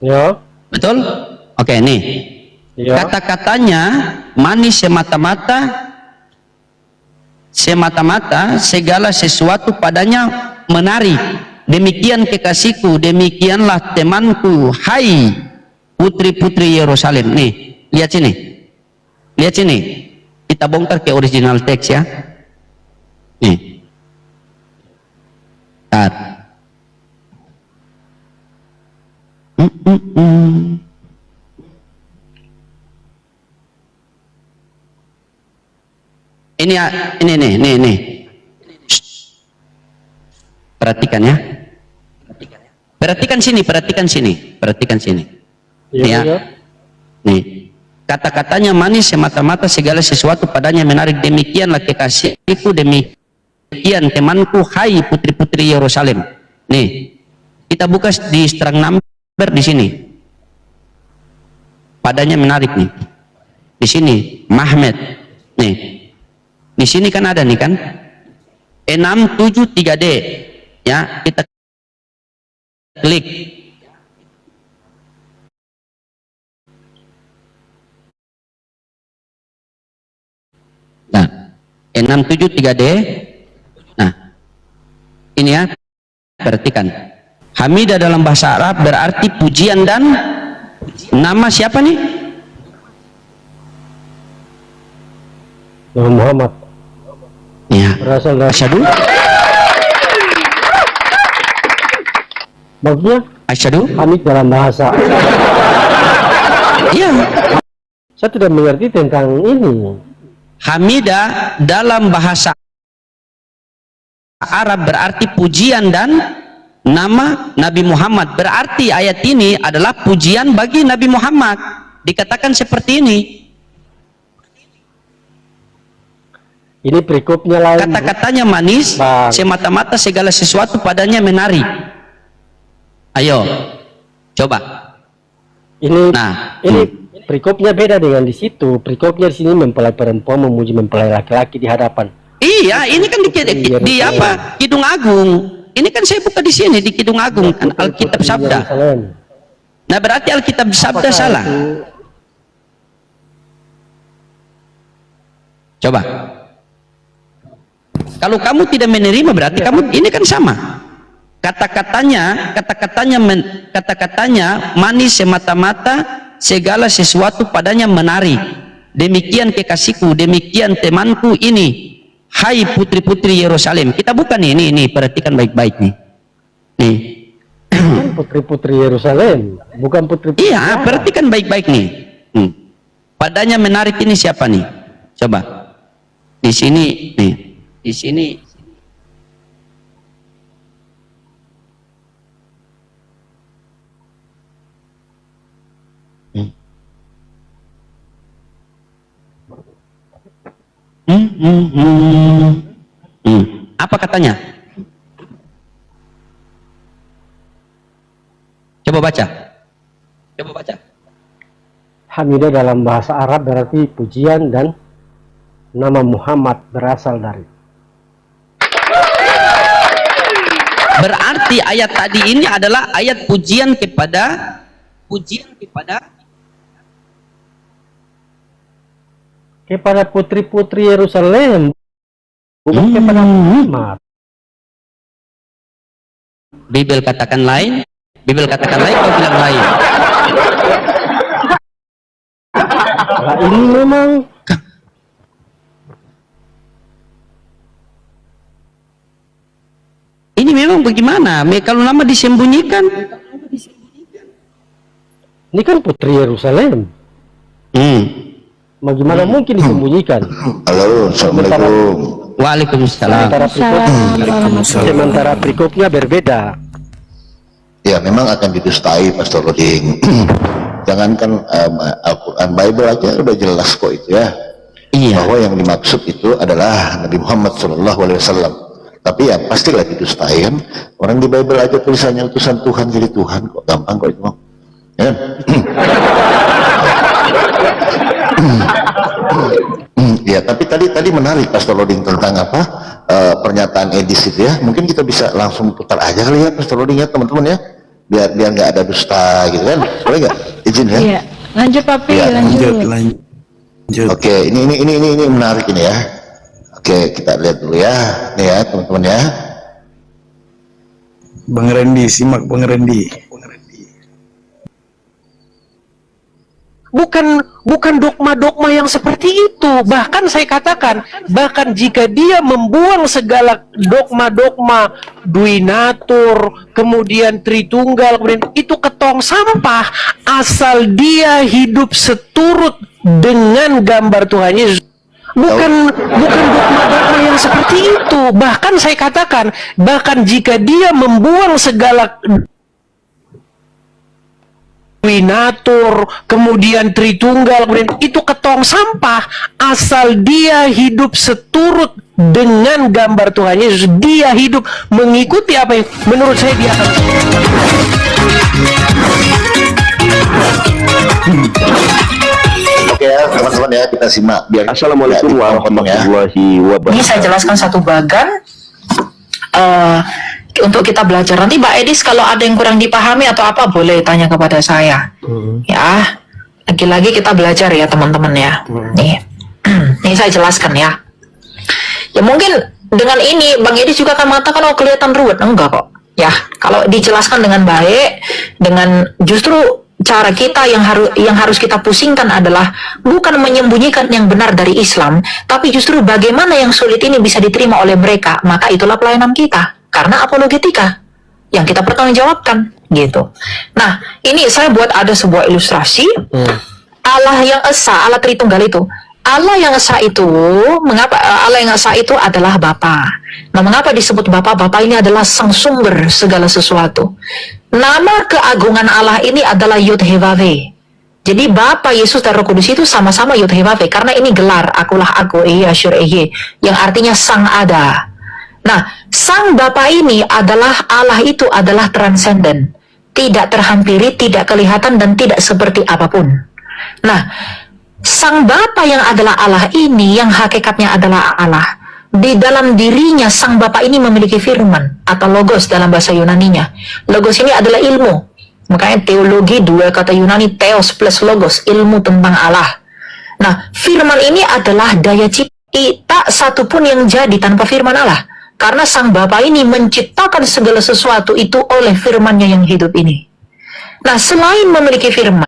Ya. Betul? Oke, nih. Ya. Kata-katanya manis semata-mata segala sesuatu padanya menarik. Demikian kekasihku, demikianlah temanku, hai putri-putri Yerusalem. Nih, lihat sini. Lihat sini. Kita bongkar ke original teks ya. Nih. Tar. Ini nih. Perhatikan ya. Perhatikan sini. Iya. Ya. Nih. Kata-katanya manis semata-mata segala sesuatu padanya menarik. Demikianlah kekasihku, demikian temanku, hai putri-putri Yerusalem. Nih. Kita buka di Strong Number di sini. Padanya menarik nih. Di sini Mahmed. Nih. Di sini kan ada nih kan 673D ya, kita klik. Nah 673D. Nah ini ya, perhatikan. Hamidah dalam bahasa Arab berarti pujian dan nama siapa nih? Nabi Muhammad. Ya. Berasal dari Asyhadu. Maksudnya Asyhadu. Hamid dalam bahasa. Iya. Saya tidak mengerti tentang ini. Hamidah dalam bahasa Arab berarti pujian dan nama Nabi Muhammad. Berarti ayat ini adalah pujian bagi Nabi Muhammad. Dikatakan seperti ini. Ini berikutnya lain. Kata-katanya manis, Bang. semata-mata segala sesuatu padanya menarik. Ayo, coba. Ini Nah, ini berikutnya beda dengan di situ. Berikutnya di sini mempelai perempuan memuji mempelai laki-laki di hadapan. Iya, ini kan di apa? Kidung Agung. Ini kan saya buka di sini di Kidung Agung kan Alkitab Sabda. Nah, berarti Alkitab Sabda salah. Coba. Kalau kamu tidak menerima berarti kamu ini kan sama. Kata-katanya manis semata-mata segala sesuatu padanya menarik. Demikian kekasihku, demikian temanku ini. Hai putri-putri Yerusalem. Kita buka nih, ini perhatikan baik-baik nih. Nih. Putri-putri Yerusalem, bukan putri-putri. Iya, perhatikan baik-baik nih. Padanya menarik ini siapa nih? Coba. Di sini nih. Di sini apa katanya? Coba baca. Hamidah dalam bahasa Arab berarti pujian dan nama Muhammad berasal dari. Berarti ayat tadi ini adalah ayat pujian kepada kepada putri-putri Yerusalem, bukan kepada Muhammad. Bibel katakan lain, Bibel katakan lain, kau bilang lain. Nah, ini memang Ini memang bagaimana? Kalau lama disembunyikan. ini kan putri Yerusalem. Bagaimana mungkin disembunyikan? Halo, assalamualaikum. Waalaikumsalam. Sementara perikopnya berbeda. Ya memang akan didustai, Pastor Loding. Jangankan Al-Quran, Bible aja udah jelas kok itu ya. Iya. Bahwa yang dimaksud itu adalah Nabi Muhammad SAW. Tapi ya pastilah didustai kan. Orang di Bible aja tulisannya utusan Tuhan jadi Tuhan kok, gampang kok itu. Ya. Ya, tapi tadi menarik Pastor Loding tentang apa pernyataan Edis itu ya. Mungkin kita bisa langsung putar aja kali ya Pastor Loding ya teman-teman ya. Biar nggak ada dusta gitu kan. Boleh nggak? Izin ya. Iya, lanjut Papi, Ya, lanjut. Oke, ini menarik ini ya. Oke, kita lihat dulu ya. Nih ya, teman-teman ya. Bang Randy, simak Bang Randy. Bukan dogma-dogma yang seperti itu. Bahkan saya katakan, bahkan jika dia membuang segala dogma-dogma duinatur, kemudian Tritunggal, kemudian itu ketong sampah, asal dia hidup seturut dengan gambar Tuhan Yesus. Bukan dogma-dogma yang seperti itu. Bahkan saya katakan, bahkan jika dia membuang segala duinatur, kemudian Tritunggal, kemudian itu ketong sampah, asal dia hidup seturut dengan gambar Tuhan Yesus. Dia hidup mengikuti apa yang menurut saya dia akan. Oke ya, teman-teman ya, kita simak biar. Assalamualaikum warahmatullahi wabarakatuh. Ini saya jelaskan satu bagan untuk kita belajar. Nanti Mbak Edis kalau ada yang kurang dipahami atau apa boleh tanya kepada saya. Ya, lagi-lagi kita belajar ya teman-teman ya. Nih saya jelaskan ya. Ya mungkin dengan ini Bang Edis juga akan mengatakan oh kelihatan ruwet. Enggak kok. Ya, kalau dijelaskan dengan baik, dengan justru cara kita yang harus kita pusingkan adalah bukan menyembunyikan yang benar dari Islam, tapi justru bagaimana yang sulit ini bisa diterima oleh mereka. Maka itulah pelayanan kita, karena apologetika yang kita pertanggungjawabkan gitu. Nah, ini saya buat ada sebuah ilustrasi. Allah yang esa, Allah Tritunggal itu. Allah yang esa itu, mengapa Allah yang esa itu adalah Bapa. Nah, mengapa disebut Bapa? Bapa ini adalah sang sumber segala sesuatu. Nama keagungan Allah ini adalah Yud-He-Vav-He. Jadi Bapa, Yesus, dan Roh Kudus itu sama-sama Yud-He-Vav-He. Karena ini gelar, akulah aku, Ehi Asyur Ehe, yang artinya sang ada. Nah, sang Bapa ini adalah Allah itu adalah transenden. Tidak terhampiri, tidak kelihatan, dan tidak seperti apapun. Nah, sang Bapa yang adalah Allah ini, yang hakikatnya adalah Allah, di dalam dirinya sang Bapa ini memiliki firman atau logos dalam bahasa Yunaninya. Logos ini adalah ilmu. Makanya teologi dua kata Yunani, theos plus logos, ilmu tentang Allah. Nah, firman ini adalah daya cipta, tak satu pun yang jadi tanpa firman Allah. Karena sang Bapa ini menciptakan segala sesuatu itu oleh firman-Nya yang hidup ini. Nah, selain memiliki firman,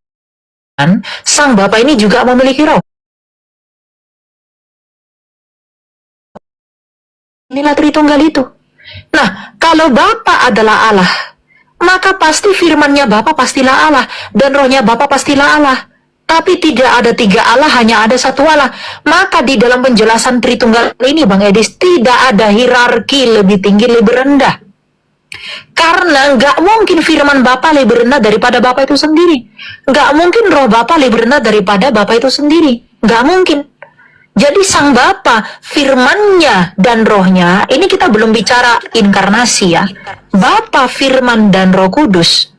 sang Bapa ini juga memiliki roh. Inilah Tritunggal itu. Nah, kalau Bapa adalah Allah, maka pasti firman-Nya Bapa pastilah Allah, dan rohnya Bapa pastilah Allah. Tapi tidak ada tiga Allah, hanya ada satu Allah. Maka di dalam penjelasan Tritunggal ini, Bang Edis, tidak ada hierarki lebih tinggi, lebih rendah. Karena nggak mungkin firman Bapa lebih rendah daripada Bapa itu sendiri. Nggak mungkin roh Bapa lebih rendah daripada Bapa itu sendiri. Nggak mungkin. Jadi sang Bapa, firman-Nya dan rohnya, ini kita belum bicara inkarnasi ya. Bapa, firman, dan Roh Kudus,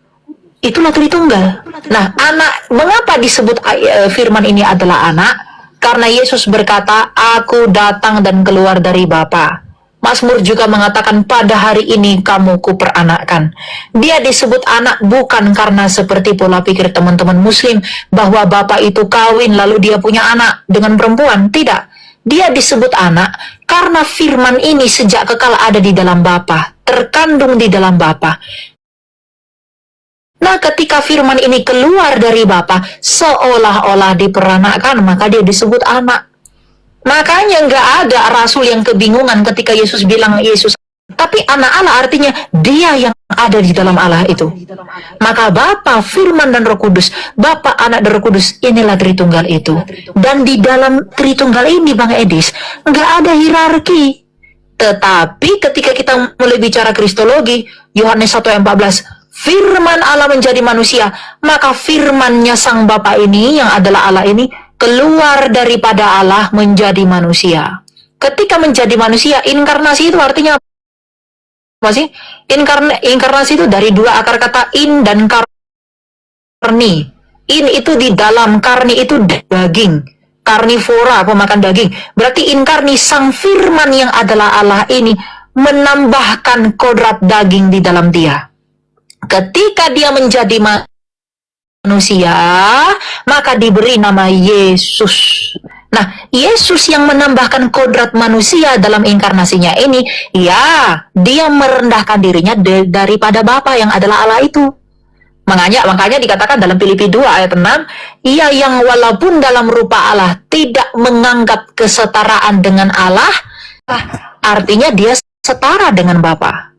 itulah Tritunggal. Nah, anak, mengapa disebut firman ini adalah anak? Karena Yesus berkata, aku datang dan keluar dari Bapa. Mazmur juga mengatakan, pada hari ini kamu kuperanakkan. Dia disebut anak bukan karena seperti pola pikir teman-teman muslim bahwa bapak itu kawin lalu dia punya anak dengan perempuan. Tidak. Dia disebut anak karena firman ini sejak kekal ada di dalam Bapa, terkandung di dalam Bapa. Nah, ketika firman ini keluar dari Bapa, seolah-olah diperanakkan, maka dia disebut anak. Makanya nggak ada rasul yang kebingungan ketika Yesus bilang Yesus. Tapi anak Allah artinya dia yang ada di dalam Allah itu. Maka Bapa, Firman dan Roh Kudus, Bapa, Anak dan Roh Kudus, inilah Tritunggal itu. Dan di dalam Tritunggal ini, Bang Edis, nggak ada hierarki. Tetapi ketika kita mulai bicara kristologi, Yohanes 1:14, Firman Allah menjadi manusia, maka firmannya Sang Bapa ini, yang adalah Allah ini, keluar daripada Allah menjadi manusia. Ketika menjadi manusia, inkarnasi itu artinya apa sih? Inkarnasi itu dari dua akar kata in dan karni. In itu di dalam, karni itu daging. Karnivora, pemakan daging. Berarti inkarni, sang firman yang adalah Allah ini menambahkan kodrat daging di dalam dia. Ketika dia menjadi manusia, maka diberi nama Yesus. Nah, Yesus yang menambahkan kodrat manusia dalam inkarnasinya ini, ya, dia merendahkan dirinya daripada Bapa yang adalah Allah itu. Makanya dikatakan dalam Filipi 2 ayat 6, ia yang walaupun dalam rupa Allah tidak menganggap kesetaraan dengan Allah, artinya dia setara dengan Bapa.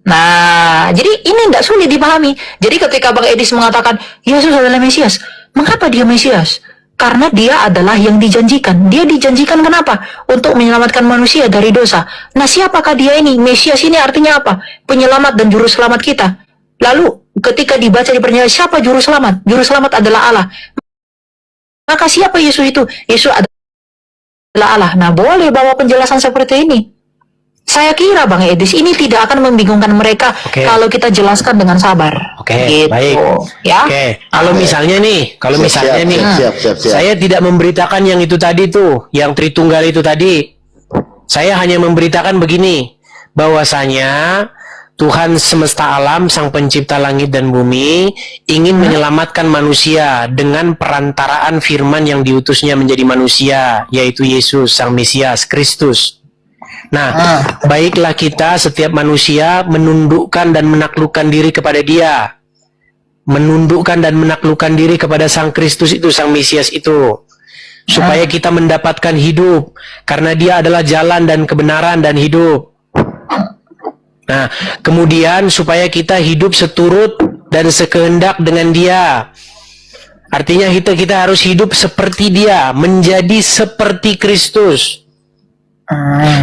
Nah, jadi ini tidak sulit dipahami. Jadi ketika Bang Edis mengatakan Yesus adalah Mesias, mengapa dia Mesias? Karena dia adalah yang dijanjikan. Dia dijanjikan kenapa? Untuk menyelamatkan manusia dari dosa. Nah, siapakah dia ini? Mesias ini artinya apa? Penyelamat dan juru selamat kita. Lalu ketika dibaca di pernyataan, siapa juru selamat? Juru selamat adalah Allah. Maka siapa Yesus itu? Yesus adalah Allah. Nah, boleh bawa penjelasan seperti ini. Saya kira Bang Edis ini tidak akan membingungkan mereka kalau kita jelaskan dengan sabar. Gitu. Baik. Ya. Kalau misalnya nih, saya tidak memberitakan yang itu tadi tuh, yang Tritunggal itu tadi. Saya hanya memberitakan begini, bahwasanya Tuhan semesta alam, Sang Pencipta langit dan bumi, ingin menyelamatkan manusia dengan perantaraan firman yang diutusnya menjadi manusia, yaitu Yesus, Sang Mesias, Kristus. Nah, baiklah kita setiap manusia menundukkan dan menaklukkan diri kepada Dia. Menundukkan dan menaklukkan diri kepada Sang Kristus itu, Sang Mesias itu. Supaya kita mendapatkan hidup. Karena Dia adalah jalan dan kebenaran dan hidup. Nah, kemudian supaya kita hidup seturut dan sekehendak dengan Dia. Artinya kita harus hidup seperti Dia, menjadi seperti Kristus.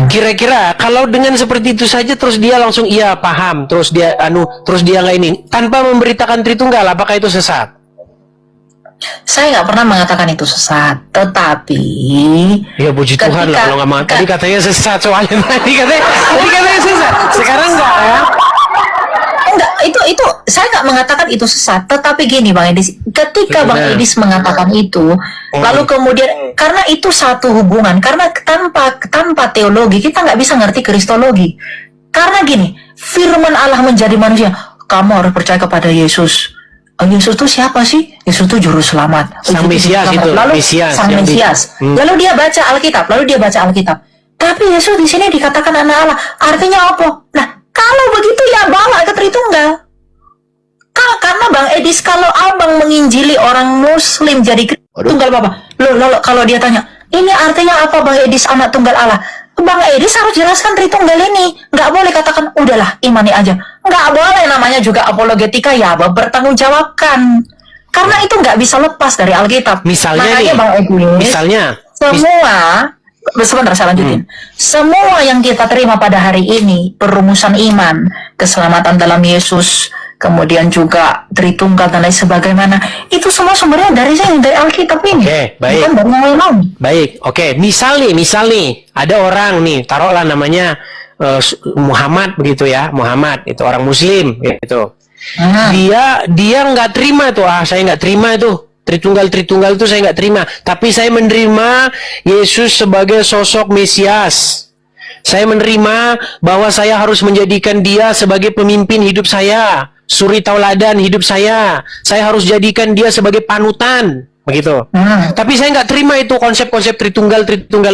Kira-kira kalau dengan seperti itu saja terus dia langsung iya paham, terus dia nggak ini, tanpa memberitakan Tritunggal, apakah itu sesat? Saya nggak pernah mengatakan itu sesat, tetapi ya puji Tuhan lah kalau nggak mengatakan. Tadi katanya sesat soalnya, tadi katanya sesat, sekarang enggak ya? Enggak, itu saya nggak mengatakan itu sesat, tetapi gini Bang Edis, ketika Bang Edis mengatakan itu, lalu kemudian karena itu satu hubungan, karena tanpa teologi kita nggak bisa ngerti kristologi. Karena gini, firman Allah menjadi manusia, kamu harus percaya kepada Yesus. Yesus itu siapa sih? Yesus itu juru selamat. Sang Mesias itu. Lalu Sang Mesias. Lalu dia baca Alkitab. Tapi Yesus di sini dikatakan anak Allah. Artinya apa? Nah, kalau begitu ya bawa ke Tritunggal. Karena Bang Edis, kalau abang menginjili orang Muslim jadi tunggal Bapak, loh, kalau dia tanya, ini artinya apa Bang Edis anak tunggal Allah? Bang Edis harus jelaskan Tritunggal ini. Nggak boleh katakan, udahlah imani aja. Nggak boleh, namanya juga apologetika ya, bertanggung jawabkan. Karena itu nggak bisa lepas dari Alkitab. Misalnya nih, Bang Edis, sebentar saya lanjutin. Semua yang kita terima pada hari ini, perumusan iman, keselamatan dalam Yesus, kemudian juga Tritunggal dan lain sebagaimana, itu semua sumbernya dari Alkitab ini. Baik. Bukan dari yang lain. Baik, misal nih, ada orang nih, taruhlah namanya Muhammad begitu ya, Muhammad itu orang Muslim gitu. Dia nggak terima tuh, saya nggak terima itu. Tritunggal itu saya nggak terima, tapi saya menerima Yesus sebagai sosok Mesias. Saya menerima bahwa saya harus menjadikan dia sebagai pemimpin hidup saya, suri tauladan hidup saya. Saya harus jadikan dia sebagai panutan, begitu. Tapi saya nggak terima itu konsep-konsep Tritunggal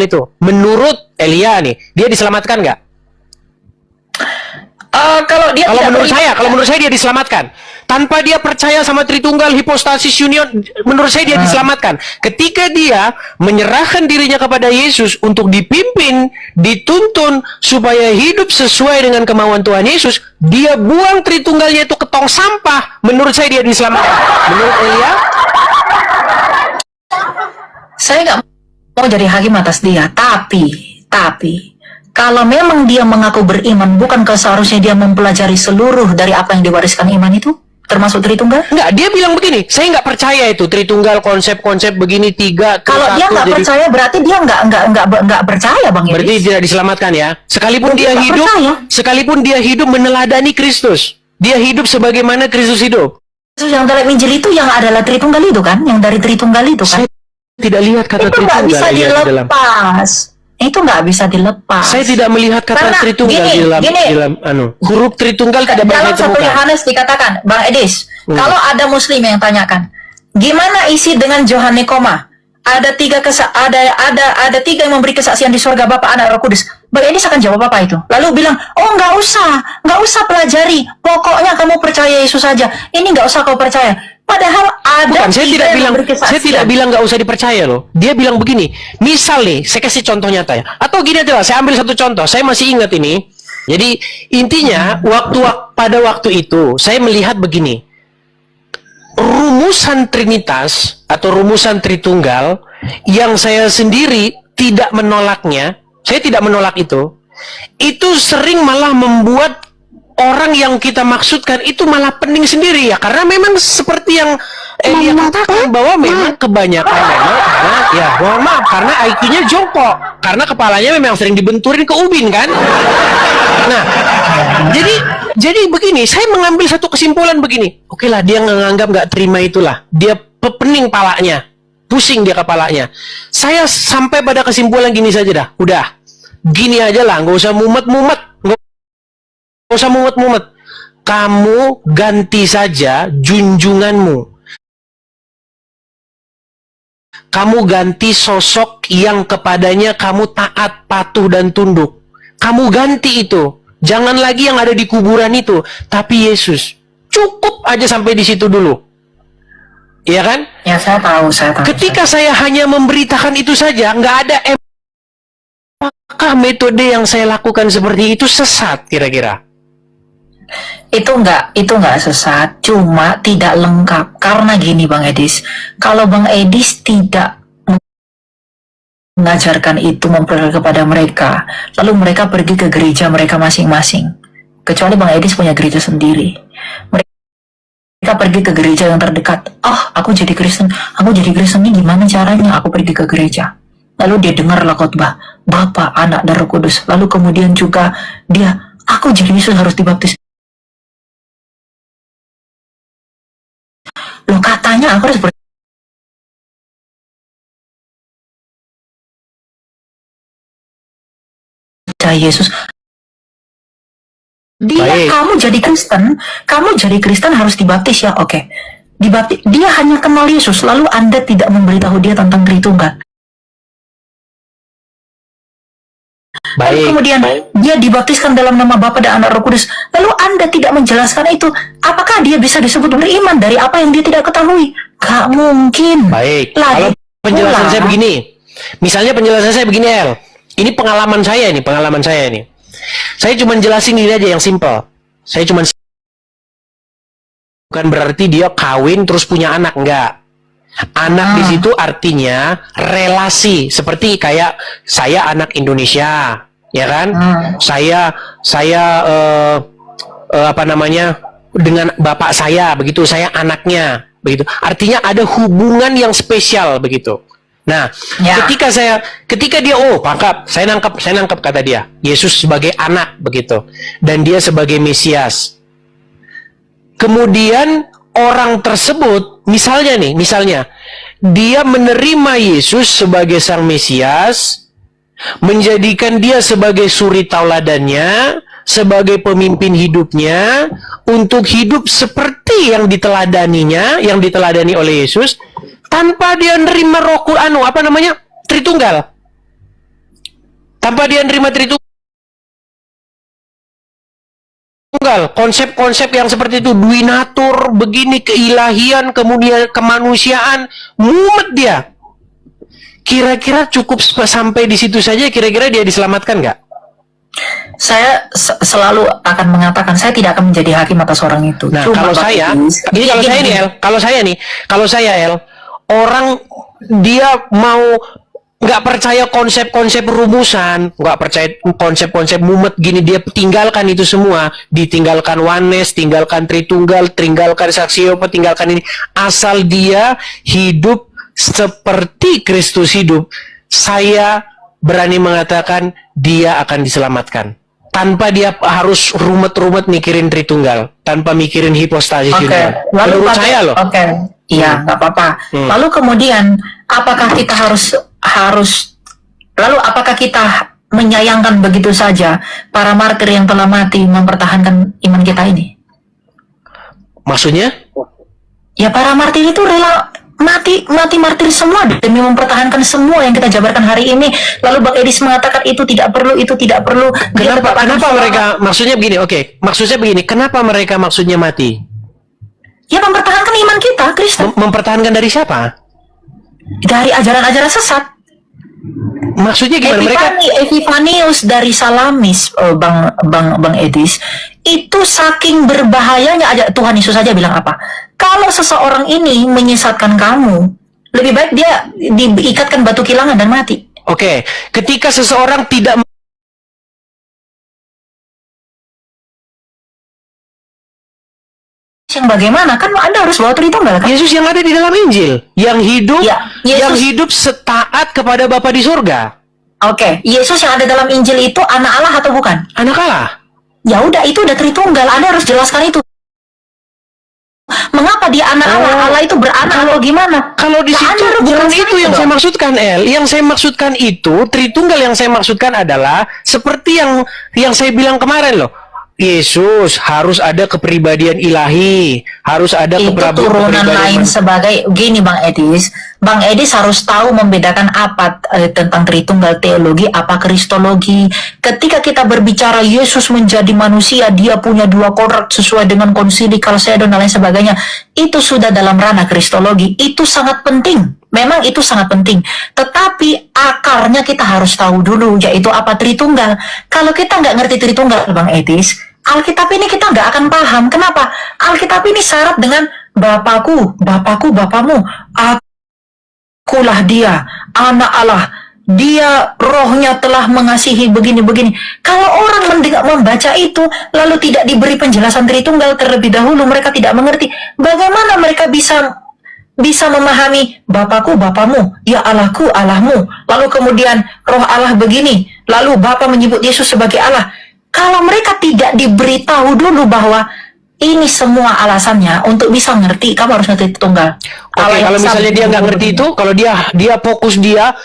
itu. Menurut Elia nih, dia diselamatkan nggak? Kalau menurut saya dia diselamatkan. Tanpa dia percaya sama Tritunggal, hipostasis union, menurut saya dia diselamatkan. Ketika dia menyerahkan dirinya kepada Yesus untuk dipimpin, dituntun supaya hidup sesuai dengan kemauan Tuhan Yesus, dia buang Tritunggalnya itu ke tong sampah. Menurut saya dia diselamatkan. Menurut Elia, saya nggak mau jadi hakim atas dia, tapi kalau memang dia mengaku beriman, bukankah seharusnya dia mempelajari seluruh dari apa yang diwariskan iman itu, termasuk Tritunggal? Enggak, dia bilang begini, saya nggak percaya itu Tritunggal, konsep-konsep begini tiga. Kalau dia nggak percaya, berarti dia nggak percaya, Bang Edis. Berarti tidak diselamatkan ya. Sekalipun dia hidup meneladani Kristus, dia hidup sebagaimana Kristus hidup. Yesus yang dalam Injil itu yang adalah Tritunggal itu kan, yang dari Tritunggal itu kan. Saya tidak lihat kata itu Tritunggal nggak bisa dilepas. Itu nggak bisa dilepas. Saya tidak melihat kata Karena Tritunggal di dalam huruf Tritunggal tidak dalam bisa 1 ditemukan. Yohanes dikatakan, Bang Edis, kalau ada Muslim yang tanyakan, gimana isi dengan Johannes koma? Ada tiga yang memberi kesaksian di surga, Bapa, Anak, Roh Kudus. Bang Edis akan jawab apa itu? Lalu bilang, oh nggak usah pelajari. Pokoknya kamu percaya Yesus saja. Ini nggak usah kau percaya. Padahal ada. Bukan, saya tidak bilang nggak usah dipercaya loh. Dia bilang begini, misal nih, saya kasih contoh nyata ya. Atau gini aja lah, saya ambil satu contoh. Saya masih ingat ini. Jadi intinya pada waktu itu saya melihat begini. Rumusan Trinitas atau rumusan Tritunggal yang saya sendiri tidak menolaknya, saya tidak menolak itu sering malah membuat orang yang kita maksudkan itu malah pening sendiri ya, karena memang seperti yang Elia katakan bahwa memang kebanyakan memang karena ya mohon maaf karena IQ-nya jongkok, karena kepalanya memang sering dibenturin ke ubin kan. Nah, jadi begini, saya mengambil satu kesimpulan begini. Oke lah, dia menganggap nggak terima itulah, dia pening palanya, pusing dia kepalanya. Saya sampai pada kesimpulan gini saja dah, udah gini aja lah, nggak usah mumet-mumet. Kamu ganti saja junjunganmu. Kamu ganti sosok yang kepadanya kamu taat, patuh, dan tunduk. Kamu ganti itu. Jangan lagi yang ada di kuburan itu, tapi Yesus. Cukup aja sampai di situ dulu. Iya kan? Ya, saya tahu. Ketika saya hanya memberitakan itu saja, nggak ada apakah metode yang saya lakukan seperti itu sesat kira-kira? Itu nggak sesat, cuma tidak lengkap. Karena gini Bang Edis, kalau Bang Edis tidak mengajarkan itu, memperkenalkan kepada mereka, lalu mereka pergi ke gereja mereka masing-masing, kecuali Bang Edis punya gereja sendiri, mereka pergi ke gereja yang terdekat. Aku jadi Kristen ini gimana caranya? Aku pergi ke gereja, lalu dia dengarlah khotbah Bapa, Anak, dan Roh Kudus, lalu kemudian juga aku jadi Yesus harus dibaptis. Loh, katanya aku harus percaya Yesus. Kamu jadi Kristen harus dibaptis ya, oke. Dibaptis, dia hanya kenal Yesus, lalu Anda tidak memberitahu dia tentang Tritunggal. Lalu kemudian dia dibaptiskan dalam nama Bapa dan Anak, Roh Kudus. Lalu Anda tidak menjelaskan itu. Apakah dia bisa disebut beriman dari apa yang dia tidak ketahui? Gak mungkin. Baik. Kalau penjelasan saya begini, misalnya penjelasan saya begini, El. Ini pengalaman saya nih. Saya cuma jelasin ini aja yang simple. Bukan berarti dia kawin terus punya anak, enggak. Anak di situ artinya relasi, seperti kayak saya anak Indonesia, ya kan? Saya dengan bapak saya begitu, saya anaknya begitu. Artinya ada hubungan yang spesial begitu. Nah, ketika dia saya nangkap kata dia, Yesus sebagai anak begitu, dan dia sebagai Mesias. Kemudian orang tersebut, misalnya dia menerima Yesus sebagai sang Mesias, menjadikan dia sebagai suri tauladannya, sebagai pemimpin hidupnya, untuk hidup seperti yang diteladaninya, yang diteladani oleh Yesus, tanpa dia nerima Tritunggal. Tanpa dia nerima Tritunggal. Konsep-konsep yang seperti itu, duinatur, begini, keilahian, kemudian kemanusiaan, mumet dia. Kira-kira cukup sampai di situ saja, kira-kira dia diselamatkan nggak? Saya selalu akan mengatakan saya tidak akan menjadi hakim atas orang itu. Nah, Cuma kalau saya, orang dia mau nggak percaya konsep-konsep rumusan, nggak percaya konsep-konsep mumet gini, dia tinggalkan itu semua, ditinggalkan oneness, tinggalkan Tritunggal, tinggalkan Saksi Yehova, tinggalkan ini, asal dia hidup seperti Kristus hidup, saya berani mengatakan dia akan diselamatkan. Tanpa dia harus rumet-rumet mikirin Tritunggal, tanpa mikirin hipostasis. Menurut saya loh. Iya, nggak apa-apa. Lalu kemudian, apakah kita apakah kita menyayangkan begitu saja para martir yang telah mati mempertahankan iman kita ini? Maksudnya? Ya, para martir itu rela mati martir semua demi mempertahankan semua yang kita jabarkan hari ini. Lalu Bang Edis mengatakan itu tidak perlu. Kenapa mereka maksudnya begini? Maksudnya begini, kenapa mereka maksudnya mati? Ya, mempertahankan iman kita, Kristen. Mempertahankan dari siapa? Dari ajaran-ajaran sesat. Maksudnya gimana? Epifanius dari Salamis, Bang Edis, itu saking berbahayanya. Tuhan Yesus saja bilang apa? Kalau seseorang ini menyesatkan kamu, lebih baik dia diikatkan batu kilangan dan mati. Ketika seseorang tidak yang bagaimana? Kan Anda harus bawa Tritunggal kan? Yesus yang ada di dalam Injil, yang hidup, yang hidup setaat kepada Bapa di surga. Yesus yang ada dalam Injil itu anak Allah atau bukan? Anak Allah. Ya udah, itu udah Tritunggal. Anda harus jelaskan itu. Mengapa dia anak Allah? Allah itu beranak atau gimana? Kalau di situ bukan itu yang saya maksudkan, Yang saya maksudkan itu Tritunggal, yang saya maksudkan adalah seperti yang saya bilang kemarin loh. Yesus harus ada kepribadian ilahi, harus ada kepribadian lain sebagai gini, Bang Edis. Bang Edis harus tahu membedakan apa tentang Tritunggal teologi, apa kristologi. Ketika kita berbicara Yesus menjadi manusia, dia punya dua kodrat sesuai dengan konsili Kalsedon dan lain sebagainya. Itu sudah dalam ranah kristologi. Itu sangat penting. Memang itu sangat penting. Tetapi akarnya kita harus tahu dulu, yaitu apa Tritunggal. Kalau kita nggak ngerti Tritunggal, Bang Edis, Alkitab ini kita nggak akan paham. Kenapa? Alkitab ini syarat dengan Bapakku, Bapamu, akulah dia, anak Allah. Dia rohnya telah mengasihi begini-begini. Kalau orang membaca itu, lalu tidak diberi penjelasan Tritunggal terlebih dahulu, mereka tidak mengerti. Bagaimana mereka bisa memahami Bapakku, Bapamu, ya Allahku, Allahmu. Lalu kemudian roh Allah begini, lalu Bapa menyebut Yesus sebagai Allah. Kalau mereka tidak diberitahu dulu bahwa ini semua alasannya untuk bisa ngerti, kamu harus ngerti Tritunggal. Kalau misalnya dia nggak ngerti itu, kalau dia fokus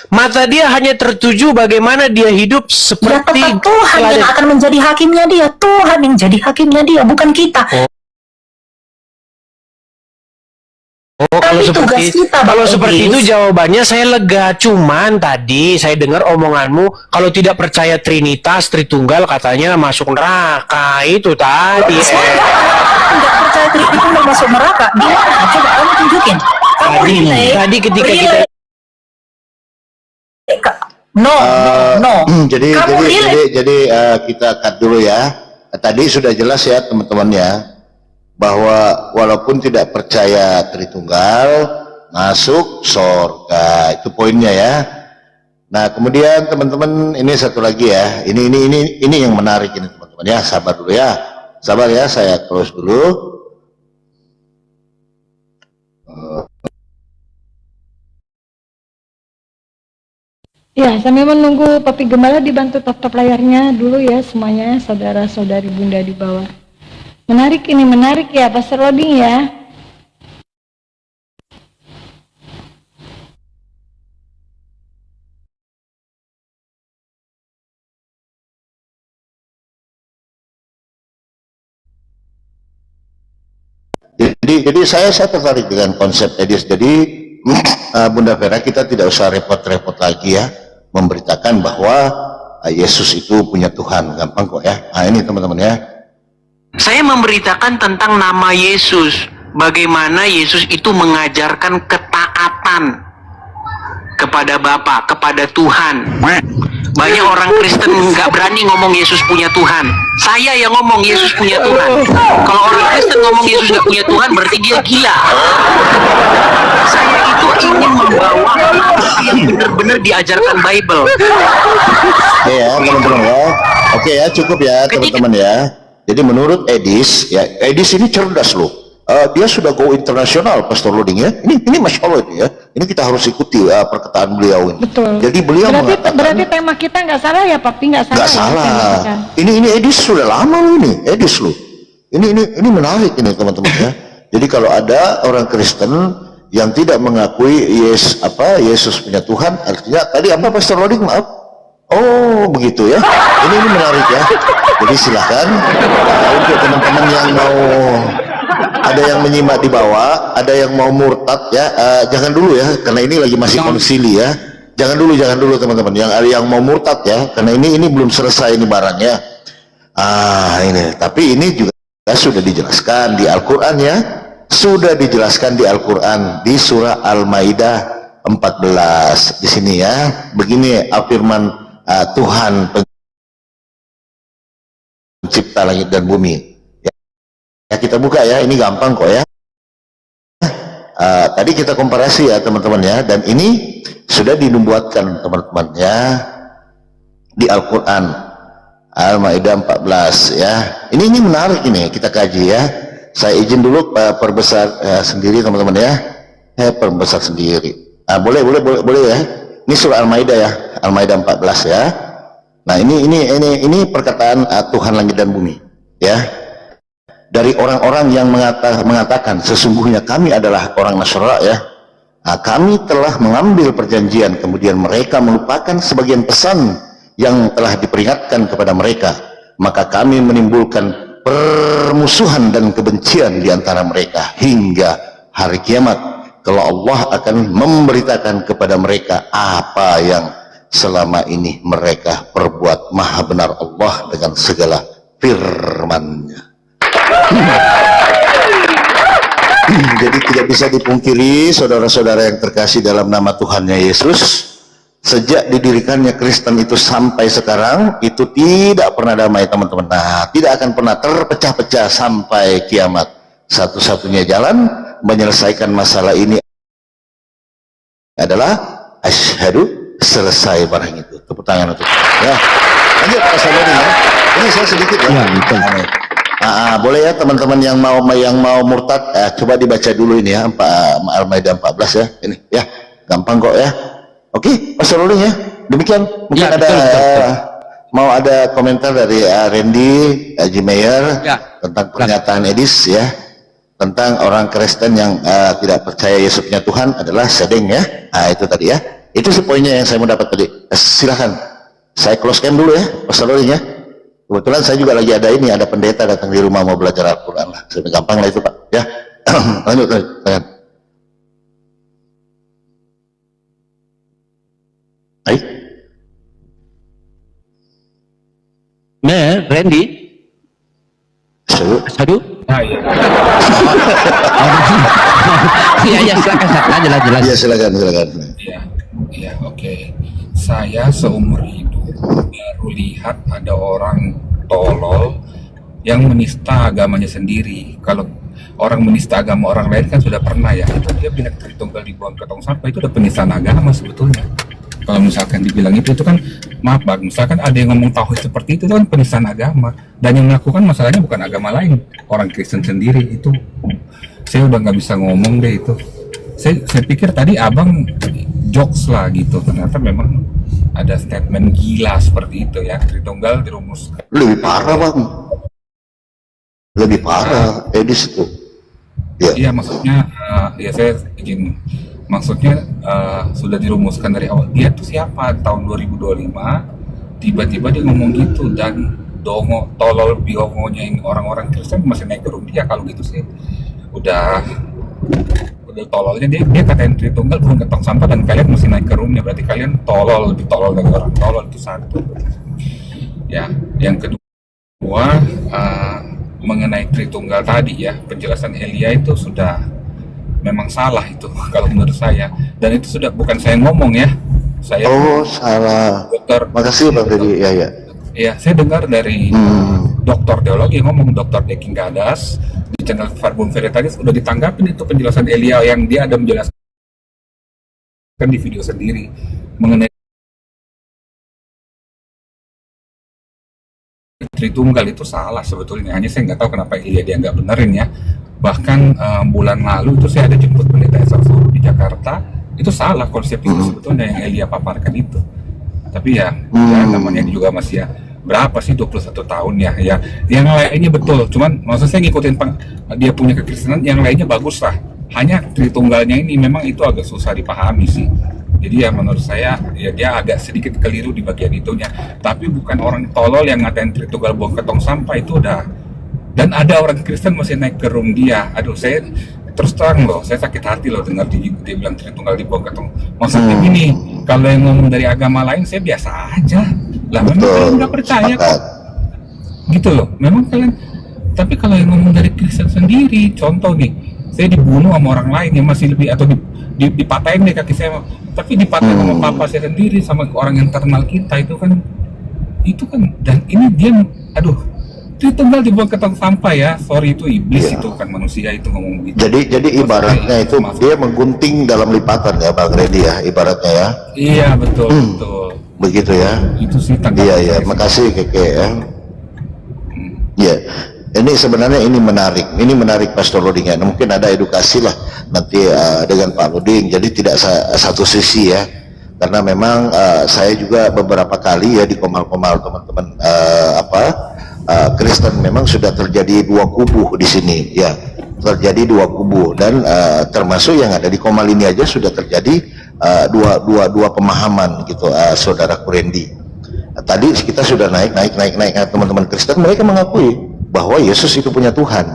mata dia hanya tertuju bagaimana dia hidup seperti ya, Tuhan yang akan menjadi hakimnya dia. Tuhan yang jadi hakimnya dia, bukan kita. Kalau seperti itu jawabannya saya lega. Cuman tadi saya dengar omonganmu, kalau tidak percaya Trinitas, Tritunggal katanya masuk neraka. Itu tadi. Saya nggak percaya Tritunggal masuk neraka. Gimana? Coba kamu tunjukin. Tadi ketika kita Jadi kita cut dulu ya. Tadi sudah jelas ya teman-teman ya, bahwa walaupun tidak percaya Tritunggal masuk surga, itu poinnya ya. Nah kemudian teman-teman, ini satu lagi ya, ini yang menarik ini teman-teman ya. Sabar dulu ya, saya close dulu. Ya, sambil menunggu Papi Gembala dibantu top layarnya dulu ya semuanya, saudara-saudari Bunda di bawah. Menarik ya, Pastor Loding ya. Jadi saya tertarik dengan konsep Edis. Jadi Bunda Vera, kita tidak usah repot-repot lagi ya memberitakan bahwa Yesus itu punya Tuhan, gampang kok ya. Nah ini teman-teman ya. Saya memberitakan tentang nama Yesus. Bagaimana Yesus itu mengajarkan ketaatan kepada Bapa, kepada Tuhan. Banyak orang Kristen nggak berani ngomong Yesus punya Tuhan. Saya yang ngomong Yesus punya Tuhan. Kalau orang Kristen ngomong Yesus nggak punya Tuhan, berarti dia gila. Saya itu ingin membawa apa yang benar-benar diajarkan Bible. Oke ya teman-teman ya. Oke ya, cukup ya teman-teman ya. Jadi menurut Edis, ya Edis ini cerdas loh. Dia sudah go internasional, Pastor Loding ya. Ini Masya Allah ini ya. Ini kita harus ikuti perkataan beliau ini. Betul. Jadi beliau berarti tema kita nggak salah ya, Papi, nggak salah. Nggak salah. Ini Edis sudah lama loh ini, Edis loh. Ini menarik ini teman-teman ya. Jadi kalau ada orang Kristen yang tidak mengakui Yesus punya Tuhan, artinya tadi apa Pastor Loding, maaf? Oh begitu ya. Ini menarik ya. Jadi silahkan untuk teman-teman yang mau, ada yang menyimak di bawah, ada yang mau murtad ya, jangan dulu ya, karena ini lagi masih konsili ya. Jangan dulu teman-teman yang mau murtad ya, karena ini belum selesai ini barangnya. Ini, tapi ini juga sudah dijelaskan di Al-Quran ya, sudah dijelaskan di Al-Quran di surah Al-Maidah 14 di sini ya. Begini firman Tuhan pencipta langit dan bumi. Ya, kita buka ya, ini gampang kok ya. Tadi kita komparasi ya teman-teman ya, dan ini sudah dinubuatkan teman-teman ya di Al-Quran Al-Maidah 14 ya. Ini menarik ini, kita kaji ya. Saya izin dulu perbesar sendiri teman-teman ya. Perbesar sendiri. Boleh ya. Ini surah Al-Maidah ya, Al-Maidah 14 ya. Nah ini perkataan Tuhan langit dan bumi ya. Dari orang-orang yang mengatakan sesungguhnya kami adalah orang Nasrani ya. Kami telah mengambil perjanjian, kemudian mereka melupakan sebagian pesan yang telah diperingatkan kepada mereka, maka kami menimbulkan permusuhan dan kebencian di antara mereka hingga hari kiamat, kalau Allah akan memberitakan kepada mereka apa yang selama ini mereka perbuat. Maha benar Allah dengan segala firman-Nya. Jadi tidak bisa dipungkiri saudara-saudara yang terkasih dalam nama Tuhannya Yesus, sejak didirikannya Kristen itu sampai sekarang itu tidak pernah damai teman-teman. Nah, tidak akan pernah terpecah-pecah sampai kiamat. Satu-satunya jalan menyelesaikan masalah ini adalah asyhadu, selesai barang itu. Tepuk tangan untuk ya. Lanjut Pak Sabani ya. Ini saya sedikit ya. Boleh ya teman-teman yang mau murtad, coba dibaca dulu ini ya, Al-Maidah 14 ya. Ini ya, gampang kok ya. Oke, Pak Sarulin ya. Demikian. Mungkin ya, ada betul. mau ada komentar dari Randy Jimeyer tentang pernyataan Edis ya, tentang orang Kristen yang tidak percaya Yesus punya Tuhan adalah sedeng ya. Itu tadi ya. Itu poinnya yang saya mau dapat tadi. Silahkan. Saya close cam dulu ya, Pak Sarulin ya. Kebetulan saya juga lagi ada pendeta datang di rumah mau belajar Al-Quran lah. Gampang lah itu Pak ya. lanjut. Randy. Sadu. Iya, silakan. Lanjut. Ya, silakan. Iya, oke. Saya seumur hidup baru lihat ada orang tolol yang menista agamanya sendiri. Kalau orang menista agama orang lain kan sudah pernah ya, itu dia bilang Tritunggal dibuang ke tong sampah, itu udah penistaan agama sebetulnya. Kalau misalkan dibilang itu kan maaf Bang, misalkan ada yang ngomong tauhid seperti itu kan penistaan agama, dan yang melakukan masalahnya bukan agama lain, orang Kristen sendiri. Itu saya udah nggak bisa ngomong deh itu. Saya pikir tadi abang jokes lah gitu, ternyata memang ada statement gila seperti itu ya. Tritunggal dirumuskan. Lebih parah Bang, lebih parah Edis itu. Iya maksudnya ya saya izin, maksudnya sudah dirumuskan dari awal. Dia tuh siapa? Tahun 2025 tiba-tiba dia ngomong gitu, dan tolol biongonya orang-orang Kristen masih naik turun dia. Kalau gitu sih udah tololnya dia katain Tritunggal bukan ketong sampah dan kalian mesti naik ke roomnya, berarti kalian tolol, lebih tolol dari orang tolol. Itu satu ya. Yang kedua, mengenai Tritunggal tadi ya, penjelasan Elia itu sudah memang salah itu kalau menurut saya, dan itu sudah bukan saya ngomong ya, saya salah dokter. Makasih Bang Dedi. Ya, saya dengar dari dokter teologi ngomong, Dr. Deking Gadas di channel Verbum Veritatis udah ditanggapin itu penjelasan Elia yang dia ada menjelaskan di video sendiri mengenai Tritunggal. Itu salah sebetulnya, hanya saya nggak tahu kenapa Elia dia nggak benerin ya. Bahkan bulan lalu itu saya ada jemput pendeta Esau di Jakarta, itu salah konsep itu sebetulnya yang Elia paparkan itu. Tapi ya namanya juga masih ya berapa sih, 21 tahun ya. Yang lainnya betul, cuman maksud saya ngikutin dia punya kekristenan, yang lainnya bagus lah. Hanya Tritunggalnya ini memang itu agak susah dipahami sih. Jadi ya menurut saya ya dia agak sedikit keliru di bagian itunya. Tapi bukan orang tolol yang ngatain Tritunggal buang ke tong sampah, itu udah. Dan ada orang Kristen masih naik ke room dia. Aduh, saya terus terang loh, saya sakit hati loh dengar dia bilang Tritunggal dibuang ke tong. Maksudnya gini, kalau yang ngomong dari agama lain saya biasa aja. Lah memang kalian nggak percaya kok. Gitu loh, memang kalian. Tapi kalau yang ngomong dari Kristen sendiri, contoh nih, saya dibunuh sama orang lain yang masih lebih, atau dipatahin deh kaki saya, tapi dipatahin sama papa saya sendiri, sama orang yang terkenal kita, itu kan, dan ini dia, aduh, Tritunggal dibuang ke tong sampah ya, sorry itu iblis itu kan, manusia itu ngomong gitu. Jadi ibaratnya itu dia menggunting dalam lipatan ya Bang Redi ya, ibaratnya ya. Iya betul. Begitu ya. Itu sih tanggapan. Iya, makasih Keke ya. Iya. Ini sebenarnya ini menarik Pastor Loding ya. Mungkin ada edukasi lah nanti dengan Pak Loding. Jadi tidak satu sisi ya. Karena memang saya juga beberapa kali ya di komal-komal teman-teman Kristen memang sudah terjadi dua kubu di sini ya. Terjadi dua kubu dan termasuk yang ada di komal ini aja sudah terjadi dua pemahaman gitu, Saudara Kurendi. Tadi kita sudah naik teman-teman Kristen, mereka mengakui bahwa Yesus itu punya Tuhan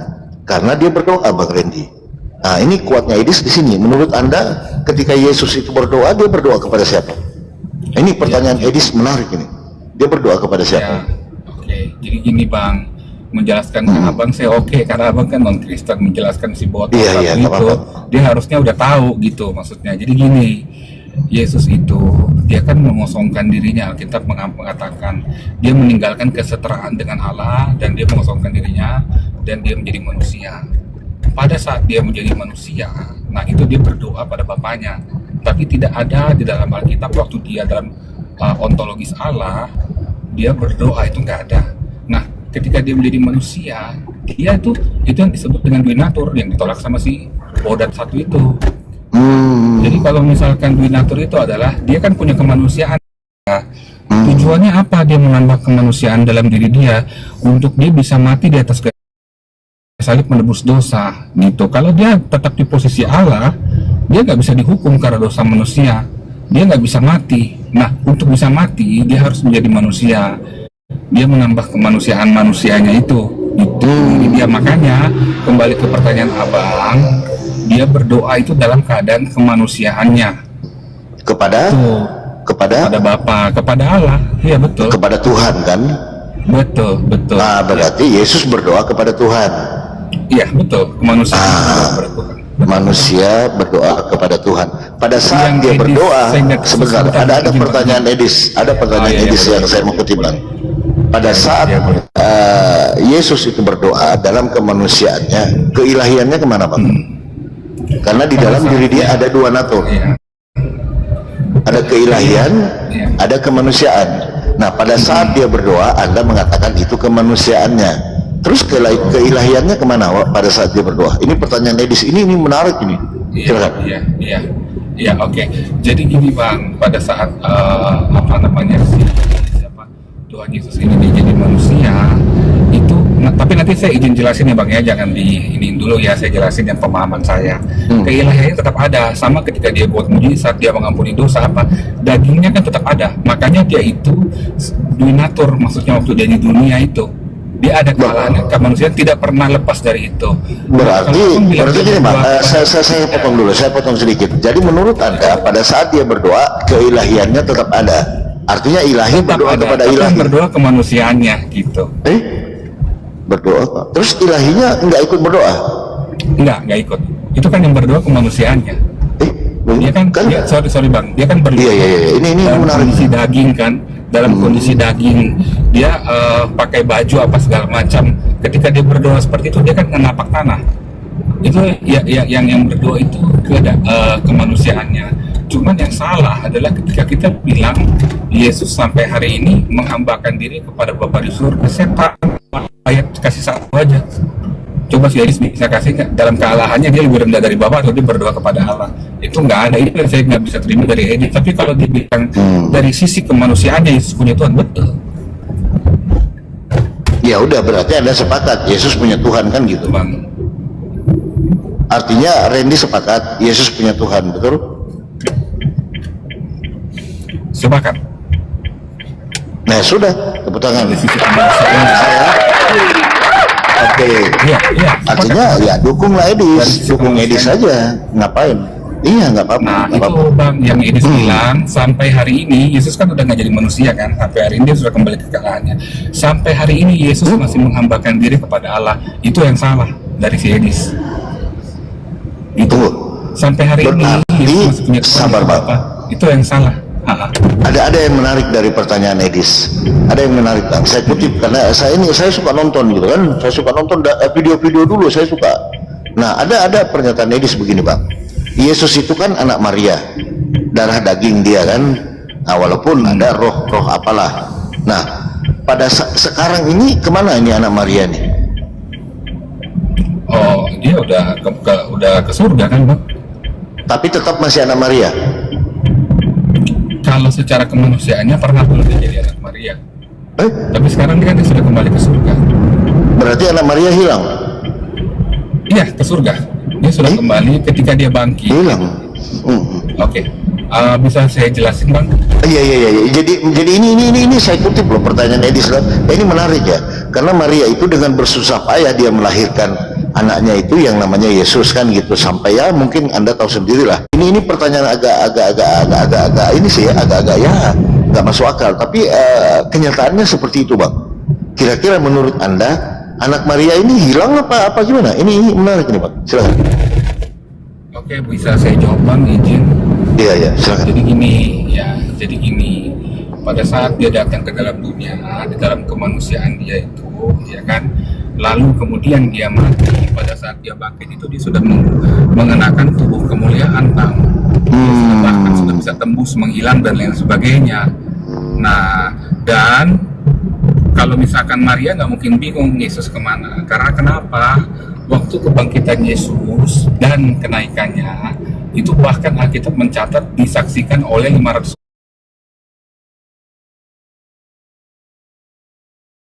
karena dia berdoa, Bang Randy. Nah, ini kuatnya Edis di sini. Menurut Anda, ketika Yesus itu berdoa, dia berdoa kepada siapa? Ini pertanyaan Edis menarik ini. Dia berdoa kepada siapa? Oke, jadi gini Bang, menjelaskan ke Abang saya karena Abang kan non Kristen, menjelaskan si botol itu, dia harusnya udah tahu gitu maksudnya. Jadi gini, Yesus itu dia kan mengosongkan dirinya. Alkitab mengatakan dia meninggalkan kesetaraan dengan Allah dan dia mengosongkan dirinya dan dia menjadi manusia. Pada saat dia menjadi manusia, nah itu dia berdoa pada Bapaknya. Tapi tidak ada di dalam Alkitab waktu dia dalam ontologis Allah dia berdoa, itu nggak ada. Nah ketika dia menjadi manusia, dia itu yang disebut dengan Duinatur yang ditolak sama si Bodat satu itu. Jadi kalau misalkan Duinatur itu adalah dia kan punya kemanusiaan. Tujuannya apa? Dia menambah kemanusiaan dalam diri dia untuk dia bisa mati di atas salib menebus dosa gitu. Kalau dia tetap di posisi Allah, dia nggak bisa dihukum karena dosa manusia. Dia nggak bisa mati. Nah, untuk bisa mati dia harus menjadi manusia. Dia menambah kemanusiaan manusianya itu. Jadi dia makanya kembali ke pertanyaan Abang. Dia berdoa itu dalam keadaan kemanusiaannya kepada Bapa, kepada Allah. Iya betul. Kepada Tuhan kan? Betul. Nah, berarti Yesus berdoa kepada Tuhan. Iya betul. Kemanusiaan kepada Tuhan. Manusia berdoa kepada Tuhan. Pada saat dia berdoa, sebentar, ada pertanyaan Edis, Edis yang saya mau kutip Bang. Pada saat Yesus itu berdoa dalam kemanusiaannya, keilahiannya kemana Bang? Karena di dalam diri dia ada dua natur, ada keilahian, ada kemanusiaan. Nah pada saat dia berdoa, Anda mengatakan itu kemanusiaannya. Terus keilahiannya kemana pada saat dia berdoa? Ini pertanyaan Edis, ini menarik ini. Iya, oke. Jadi gini Bang, pada saat Tuhan Yesus ini dia jadi manusia itu, tapi nanti saya izin jelasin ya Bang ya, jangan diinin dulu ya, saya jelasin yang pemahaman saya. Keilahiannya tetap ada, sama ketika dia buat mujizat, dia mengampuni dosa dagingnya kan tetap ada. Makanya dia itu Duinatur, maksudnya waktu dia di dunia itu Dia ada kesalahan, kemanusiaan tidak pernah lepas dari itu. Berarti gini Bang, saya saya potong dulu, saya potong sedikit. Jadi menurut Anda pada saat dia berdoa keilahiannya tetap ada. Artinya ilahi tetap berdoa ada, kepada tapi ilahi. berdoa kemanusiaannya gitu. Berdoa Pak. Terus ilahinya nggak ikut berdoa? Nggak ikut. Itu kan yang berdoa kemanusiaannya. Dia kan sorry Bang, dia kan berdoa. Iya. Ini dalam menarik. kondisi daging kan, dalam kondisi daging dia pakai baju apa segala macam. Ketika dia berdoa seperti itu dia kan menapak tanah. Itu yang berdoa itu kemanusiaannya. Cuman yang salah adalah ketika kita bilang Yesus sampai hari ini menghambakan diri kepada Bapa di surga. Saya ayat kasih satu aja. Coba si Edis bisa kasih nggak? Dalam kealahannya dia lebih rendah dari Bapa atau dia berdoa kepada Allah? Itu nggak ada, itu yang saya nggak bisa terima dari Edis. Tapi kalau dibilang dari sisi kemanusiaannya Yesus punya Tuhan, betul. Ya udah, berarti Anda sepakat Yesus punya Tuhan kan gitu Bang. Artinya Randy sepakat Yesus punya Tuhan, betul? Sepakat. Nah sudah, tepuk tangan. Dari sisi kemanusiaan. Oke. Iya. Artinya ya dukunglah Edis, dukung Edis saja. Ngapain? Iya nggak apa-apa. Nah nggak itu apa-apa. Bang yang Edis bilang sampai hari ini Yesus kan udah nggak jadi manusia kan, sampai hari ini dia sudah kembali ke kealahannya. Sampai hari ini Yesus masih menghambakan diri kepada Allah. Itu yang salah dari si Edis. Itu sampai hari ini Yesus masih punya Tuhan, sabar Bang. itu yang salah. Ada yang menarik dari pertanyaan Edis. Ada yang menarik Bang. Saya kutip karena saya suka nonton gitu kan. Saya suka nonton video-video dulu, saya suka. Nah, ada pernyataan Edis begini Bang. Yesus itu kan anak Maria. Darah daging dia kan. Nah, walaupun ada roh apalah. Nah, pada sekarang ini kemana ini anak Maria nih? Oh, dia udah ke surga kan, Bang? Tapi tetap masih anak Maria. Kalau secara kemanusiaannya pernah dulu dia jadi anak Maria. Tapi sekarang dia sudah kembali ke surga. Berarti anak Maria hilang? Iya, ke surga. Dia sudah kembali ketika dia bangkit. Hilang. Oke. Bisa saya jelasin Bang? Iya. Jadi ini saya kutip loh pertanyaan Edis. Ini menarik ya. Karena Maria itu dengan bersusah payah dia melahirkan anaknya itu yang namanya Yesus kan gitu, sampai ya mungkin Anda tahu sendirilah. Ini pertanyaan agak ini sih ya, agak ya nggak masuk akal. Tapi kenyataannya seperti itu Bang. Kira-kira menurut Anda anak Maria ini hilang apa gimana? Ini menarik nih Bang. Silakan. Oke, bisa saya jawab Bang, izin. Iya, silakan. Jadi gini, pada saat dia datang ke dalam dunia, di dalam kemanusiaan dia itu, ya kan, lalu kemudian dia mati, pada saat dia bangkit itu dia sudah mengenakan tubuh kemuliaan, Bang. Dia bahkan sudah bisa tembus, menghilang dan lain sebagainya. Nah, dan kalau misalkan Maria nggak mungkin bingung Yesus kemana, karena kenapa? Waktu kebangkitan Yesus dan kenaikannya itu bahkan Alkitab mencatat disaksikan oleh 500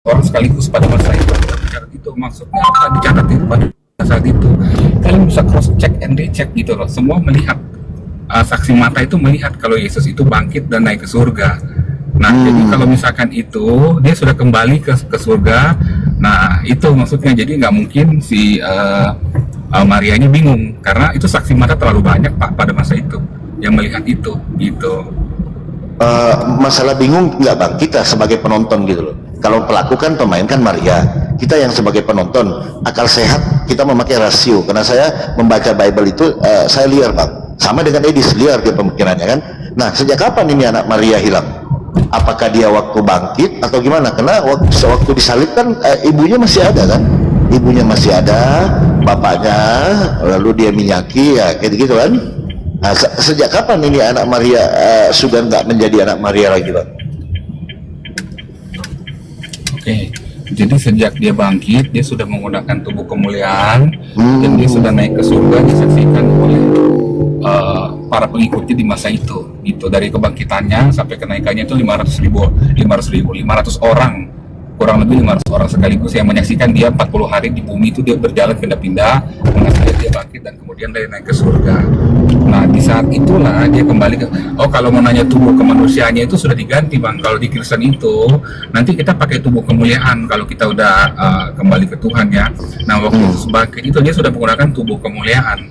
orang sekaligus pada masa itu. Itu maksudnya apa? Dicatat itu pada saat itu. Kalian bisa cross check and recheck gitu loh. Semua melihat, saksi mata itu melihat kalau Yesus itu bangkit dan naik ke surga. Nah, jadi kalau misalkan itu dia sudah kembali ke surga, nah itu maksudnya. Jadi nggak mungkin si Marianya bingung karena itu saksi mata terlalu banyak Pak pada masa itu yang melihat itu gitu. Masalah bingung nggak Bang, kita sebagai penonton gitu loh. Kalau pelaku kan pemain kan Maria, kita yang sebagai penonton akal sehat kita memakai rasio. Karena saya membaca Bible itu saya liar Bang, sama dengan Edis, liar dia pemikirannya kan. Nah, sejak kapan ini anak Maria hilang? Apakah dia waktu bangkit atau gimana? Karena waktu disalib kan ibunya masih ada kan, ibunya masih ada, bapaknya, lalu dia minyaki ya kayak gitu kan. Nah, sejak kapan ini anak Maria sudah nggak menjadi anak Maria lagi Bang? Oke, jadi sejak dia bangkit dia sudah menggunakan tubuh kemuliaan dan dia sudah naik ke surga, disaksikan oleh para pengikutnya di masa itu. Itu dari kebangkitannya sampai kenaikannya itu 500 orang kurang lebih 500 orang sekaligus yang menyaksikan dia 40 hari di bumi itu dia berjalan pindah-pindah, kemudian dia bangkit dan kemudian dia naik ke surga. Nah di saat itulah dia kembali ke, oh kalau mau nanya tubuh kemanusiaannya itu sudah diganti bang. Kalau di Kristen itu nanti kita pakai tubuh kemuliaan kalau kita udah kembali ke Tuhan ya. Nah waktu Yesus bangkit itu dia sudah menggunakan tubuh kemuliaan.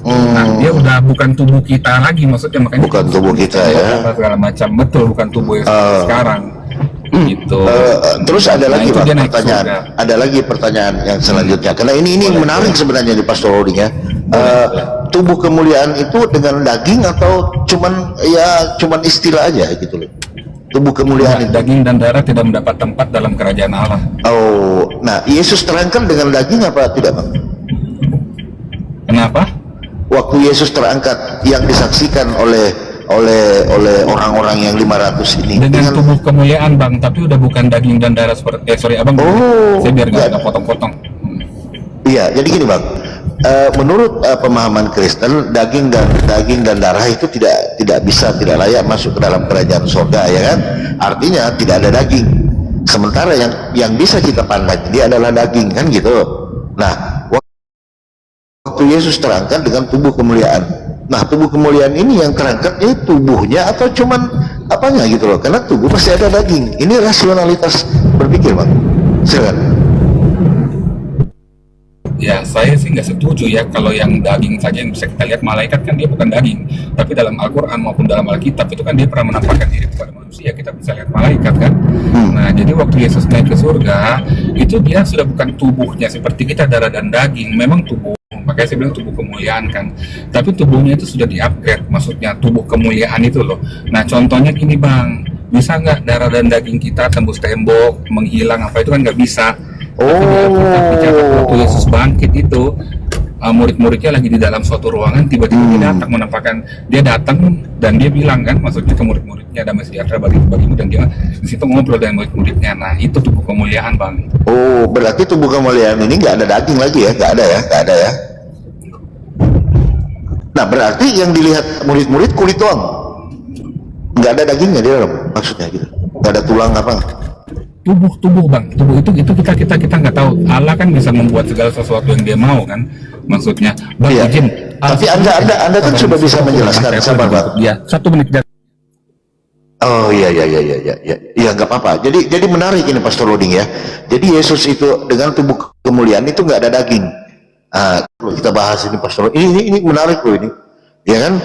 Nah dia udah bukan tubuh kita lagi, maksudnya makanya bukan tubuh kita ya, segala macam, betul, bukan tubuh yang sekarang gitu. Terus ada Nah, lagi itu Pak, dia naik pertanyaan, surga. ada lagi pertanyaan yang selanjutnya, karena ini menarik sebenarnya di Pastor Holding ya. Tubuh kemuliaan itu dengan daging atau cuman istilah aja gitu loh? Tubuh kemuliaan itu. Daging dan darah tidak mendapat tempat dalam kerajaan Allah. Oh, nah Yesus terangkat dengan daging apa tidak Bang? Kenapa? Waktu Yesus terangkat yang disaksikan oleh orang-orang yang 500 ini Dengan tubuh kemuliaan bang, tapi udah bukan daging dan darah seperti sorry abang, saya biar nggak potong-potong. Iya, jadi gini Bang, menurut pemahaman Kristen daging dan darah itu tidak layak masuk ke dalam kerajaan surga ya kan, artinya tidak ada daging, sementara yang bisa kita pandang ini adalah daging kan gitu. Nah waktu Yesus terangkat dengan tubuh kemuliaan, nah tubuh kemuliaan ini yang terangkatnya tubuhnya atau cuman apanya gitu loh, karena tubuh pasti ada daging. Ini rasionalitas berpikir Bang, silakan. Ya saya sih nggak setuju ya kalau yang daging saja yang bisa kita lihat. Malaikat kan dia bukan daging, tapi dalam Al-Quran maupun dalam Alkitab itu kan dia pernah menampakkan diri kepada manusia, kita bisa lihat malaikat kan. Nah jadi waktu Yesus naik ke surga itu dia sudah bukan tubuhnya seperti kita darah dan daging, memang tubuh, makanya saya bilang tubuh kemuliaan kan, tapi tubuhnya itu sudah di-upgrade, maksudnya tubuh kemuliaan itu loh. Nah contohnya gini bang, bisa nggak darah dan daging kita tembus tembok, menghilang apa itu kan nggak bisa. Tapi di Alkitab dicatat waktu Yesus bangkit itu murid-muridnya lagi di dalam suatu ruangan, tiba-tiba dia datang menampakkan, dia datang dan dia bilang kan, maksudnya ke murid-muridnya damai sejahtera bagimu, dan dia di situ ngobrol dengan murid-muridnya. Nah itu tubuh kemuliaan bang. Oh berarti tubuh kemuliaan ini nggak ada daging lagi ya, nggak ada ya. Nah berarti yang dilihat murid-murid kulit doang, nggak ada dagingnya di dalam, maksudnya gitu, nggak ada tulang apa? Tubuh bang, tubuh itu kita nggak tahu. Allah kan bisa membuat segala sesuatu yang dia mau kan, maksudnya bang Iya. izin. Tapi anda kan sudah bisa menjelaskan, sabar Bang. Ya 1 menit. Oh iya nggak apa-apa. Jadi menarik ini Pastor Loading ya. Jadi Yesus itu dengan tubuh kemuliaan itu nggak ada daging. Kalau kita bahas ini Pastor, ini menarik loh ini, ya kan?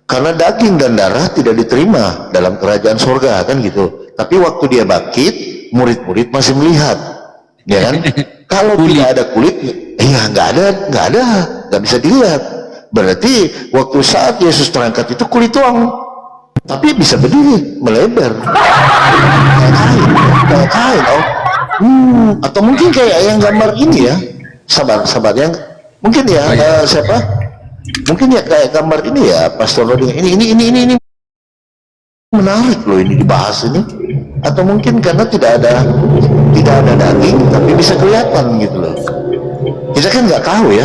Karena daging dan darah tidak diterima dalam kerajaan surga kan gitu. Tapi waktu dia bangkit, murid-murid masih melihat, ya kan? Kalau tidak ada kulit, ya nggak bisa dilihat. Berarti waktu saat Yesus terangkat itu kulit doang, tapi bisa berdiri, melebar, kayak kain, atau mungkin kayak yang gambar ini ya, sabar yang mungkin ya siapa? Mungkin ya kayak gambar ini ya, Pastor Roding. Ini menarik loh ini dibahas ini. Atau mungkin karena tidak ada daging tapi bisa kelihatan gitu loh. Kita kan nggak tahu ya.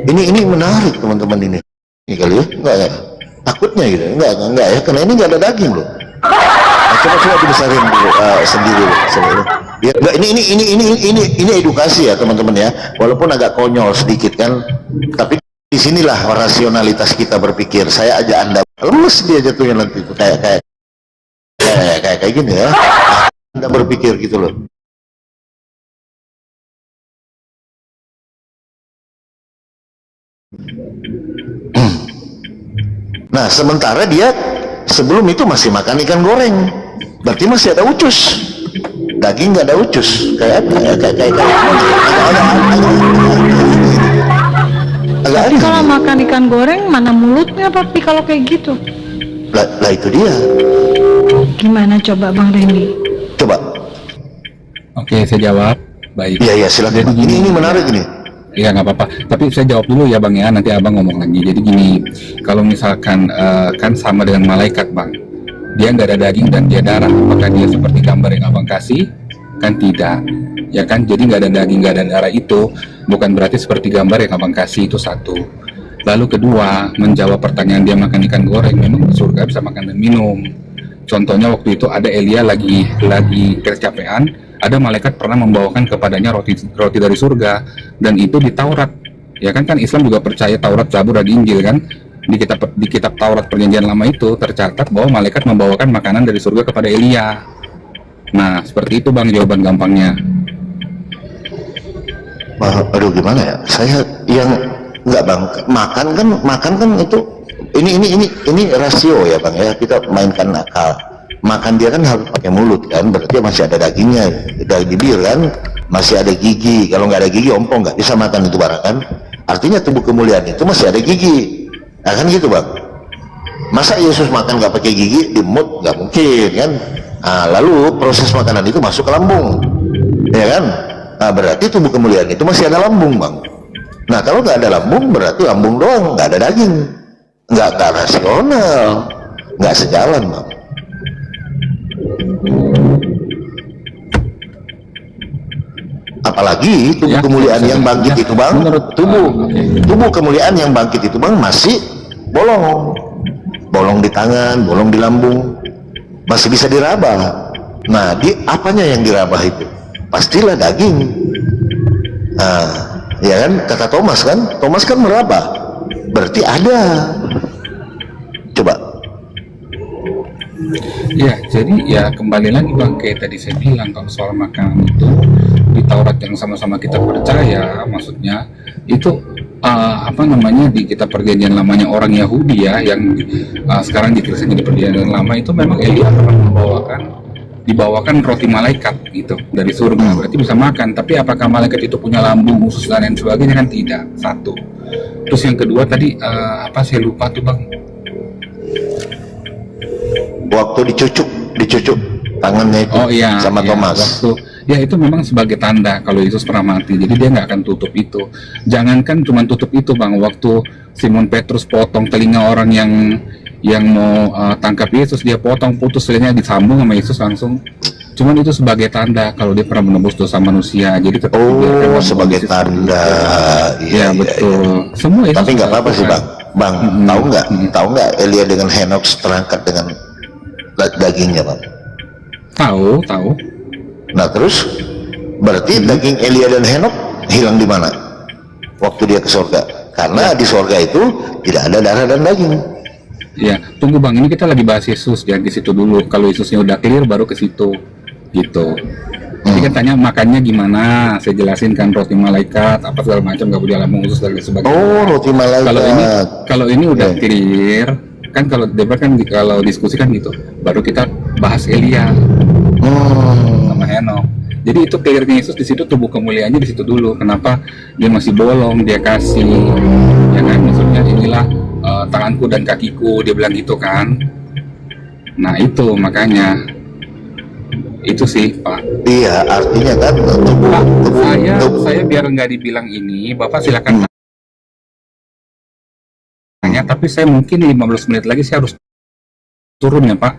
Ini menarik teman-teman ini. Ini kali ya, enggak ya? Takutnya gitu, enggak ya, karena ini nggak ada daging loh. Nah, coba dibesarin dulu sendiri. Ya, enggak, ini edukasi ya teman-teman ya. Walaupun agak konyol sedikit kan, tapi disinilah rasionalitas kita berpikir. Saya aja Anda lemes dia jatuhnya nanti itu kayak gini ya. Anda berpikir gitu loh. Nah sementara dia sebelum itu masih makan ikan goreng, berarti masih ada ucus, daging nggak ada ucus, kayak tapi kalau makan ikan goreng mana mulutnya Papi kalau kayak gitu? Lah itu dia. Gimana coba Bang Randy? Coba. Oke, saya jawab. Baik. Iya silakan. Ini menarik ini. Iya nggak apa-apa. Tapi saya jawab dulu ya bang ya. Nanti abang ngomong lagi. Jadi gini, kalau misalkan kan sama dengan malaikat bang, dia nggak ada daging dan dia darah. Apakah dia seperti gambar yang abang kasih? Kan tidak. Ya kan. Jadi nggak ada daging, nggak ada darah itu bukan berarti seperti gambar yang abang kasih, itu satu. Lalu kedua, menjawab pertanyaan dia makan ikan goreng, memang di surga bisa makan dan minum. Contohnya waktu itu ada Elia lagi kecapean, ada malaikat pernah membawakan kepadanya roti dari surga, dan itu di Taurat. Ya kan Islam juga percaya Taurat, Zabur, dan Injil kan. Di kitab Taurat Perjanjian Lama itu tercatat bahwa malaikat membawakan makanan dari surga kepada Elia. Nah, seperti itu Bang jawaban gampangnya. Aduh gimana ya? Saya yang enggak Bang, makan kan itu ini rasio ya Bang ya. Kita mainkan akal. Makan dia kan harus pakai mulut kan, berarti masih ada dagingnya dari bibir kan, masih ada gigi. Kalau nggak ada gigi ompong nggak bisa makan itu barang kan. Artinya tubuh kemuliaan itu masih ada gigi. Nah kan gitu Bang. Masa Yesus makan nggak pakai gigi di mulut? Nggak mungkin kan. Nah, lalu proses makanan itu masuk ke lambung, ya kan? Nah berarti tubuh kemuliaan itu masih ada lambung Bang. Nah kalau nggak ada lambung berarti lambung doang, nggak ada daging, nggak rasional, nggak sejalan Bang. Apalagi tubuh kemuliaan yang bangkit itu Bang, tubuh kemuliaan yang bangkit itu Bang masih bolong di tangan, bolong di lambung, masih bisa diraba. Nah di apanya yang diraba itu? Pastilah daging. Nah ya kan, kata Thomas kan meraba, berarti ada. Coba. Ya, jadi ya kembali lagi Bang, kayak tadi saya bilang, kalau soal makanan itu di Taurat yang sama-sama kita percaya, maksudnya itu di kitab Perjanjian Lamanya orang Yahudi ya, yang sekarang ditulisnya di Perjanjian Lama, itu memang Elia pernah dibawakan roti malaikat gitu dari surga, berarti bisa makan. Tapi apakah malaikat itu punya lambung khusus dan lain sebagainya? Kan tidak. Satu. Terus yang kedua tadi saya lupa tuh Bang. Waktu dicucuk tangannya itu sama Thomas. Ya itu memang sebagai tanda kalau Yesus pernah mati, jadi dia nggak akan tutup itu. Jangankan cuma tutup itu Bang, waktu Simon Petrus potong telinga orang yang mau tangkap Yesus, dia potong putus telinganya, disambung sama Yesus langsung. Cuman itu sebagai tanda kalau dia pernah menebus dosa manusia, jadi tetap sebagai tanda. Iya betul. Semua itu. Tapi nggak apa-apa sih Bang. Tahu nggak Elia dengan Henok terangkat dengan dagingnya Bang? Tahu. Nah terus berarti daging Elia dan Henok hilang di mana waktu dia ke surga? Karena di surga itu tidak ada darah dan daging. Ya, tunggu Bang, ini kita lagi bahas Yesus, jangan di situ dulu. Kalau Yesusnya udah clear baru ke situ, gitu. Jadi kan tanya makannya gimana? Saya jelasin kan, roti malaikat, apa segala macam, nggak boleh lambung khusus dan sebagainya. Oh, roti malaikat. Kalau ini udah clear, kan kalau debat kan kalau diskusi kan gitu. Baru kita bahas Elia sama Henok. Jadi itu clearnya Yesus di situ, tubuh kemuliaannya di situ dulu. Kenapa dia masih bolong? Dia kasih, ya kan? Maksudnya inilah tanganku dan kakiku, dia bilang gitu kan. Nah itu makanya itu sih Pak. Iya, artinya kan saya biar nggak dibilang ini, Bapak silakan tanya, tapi saya mungkin 15 menit lagi saya harus turun ya Pak.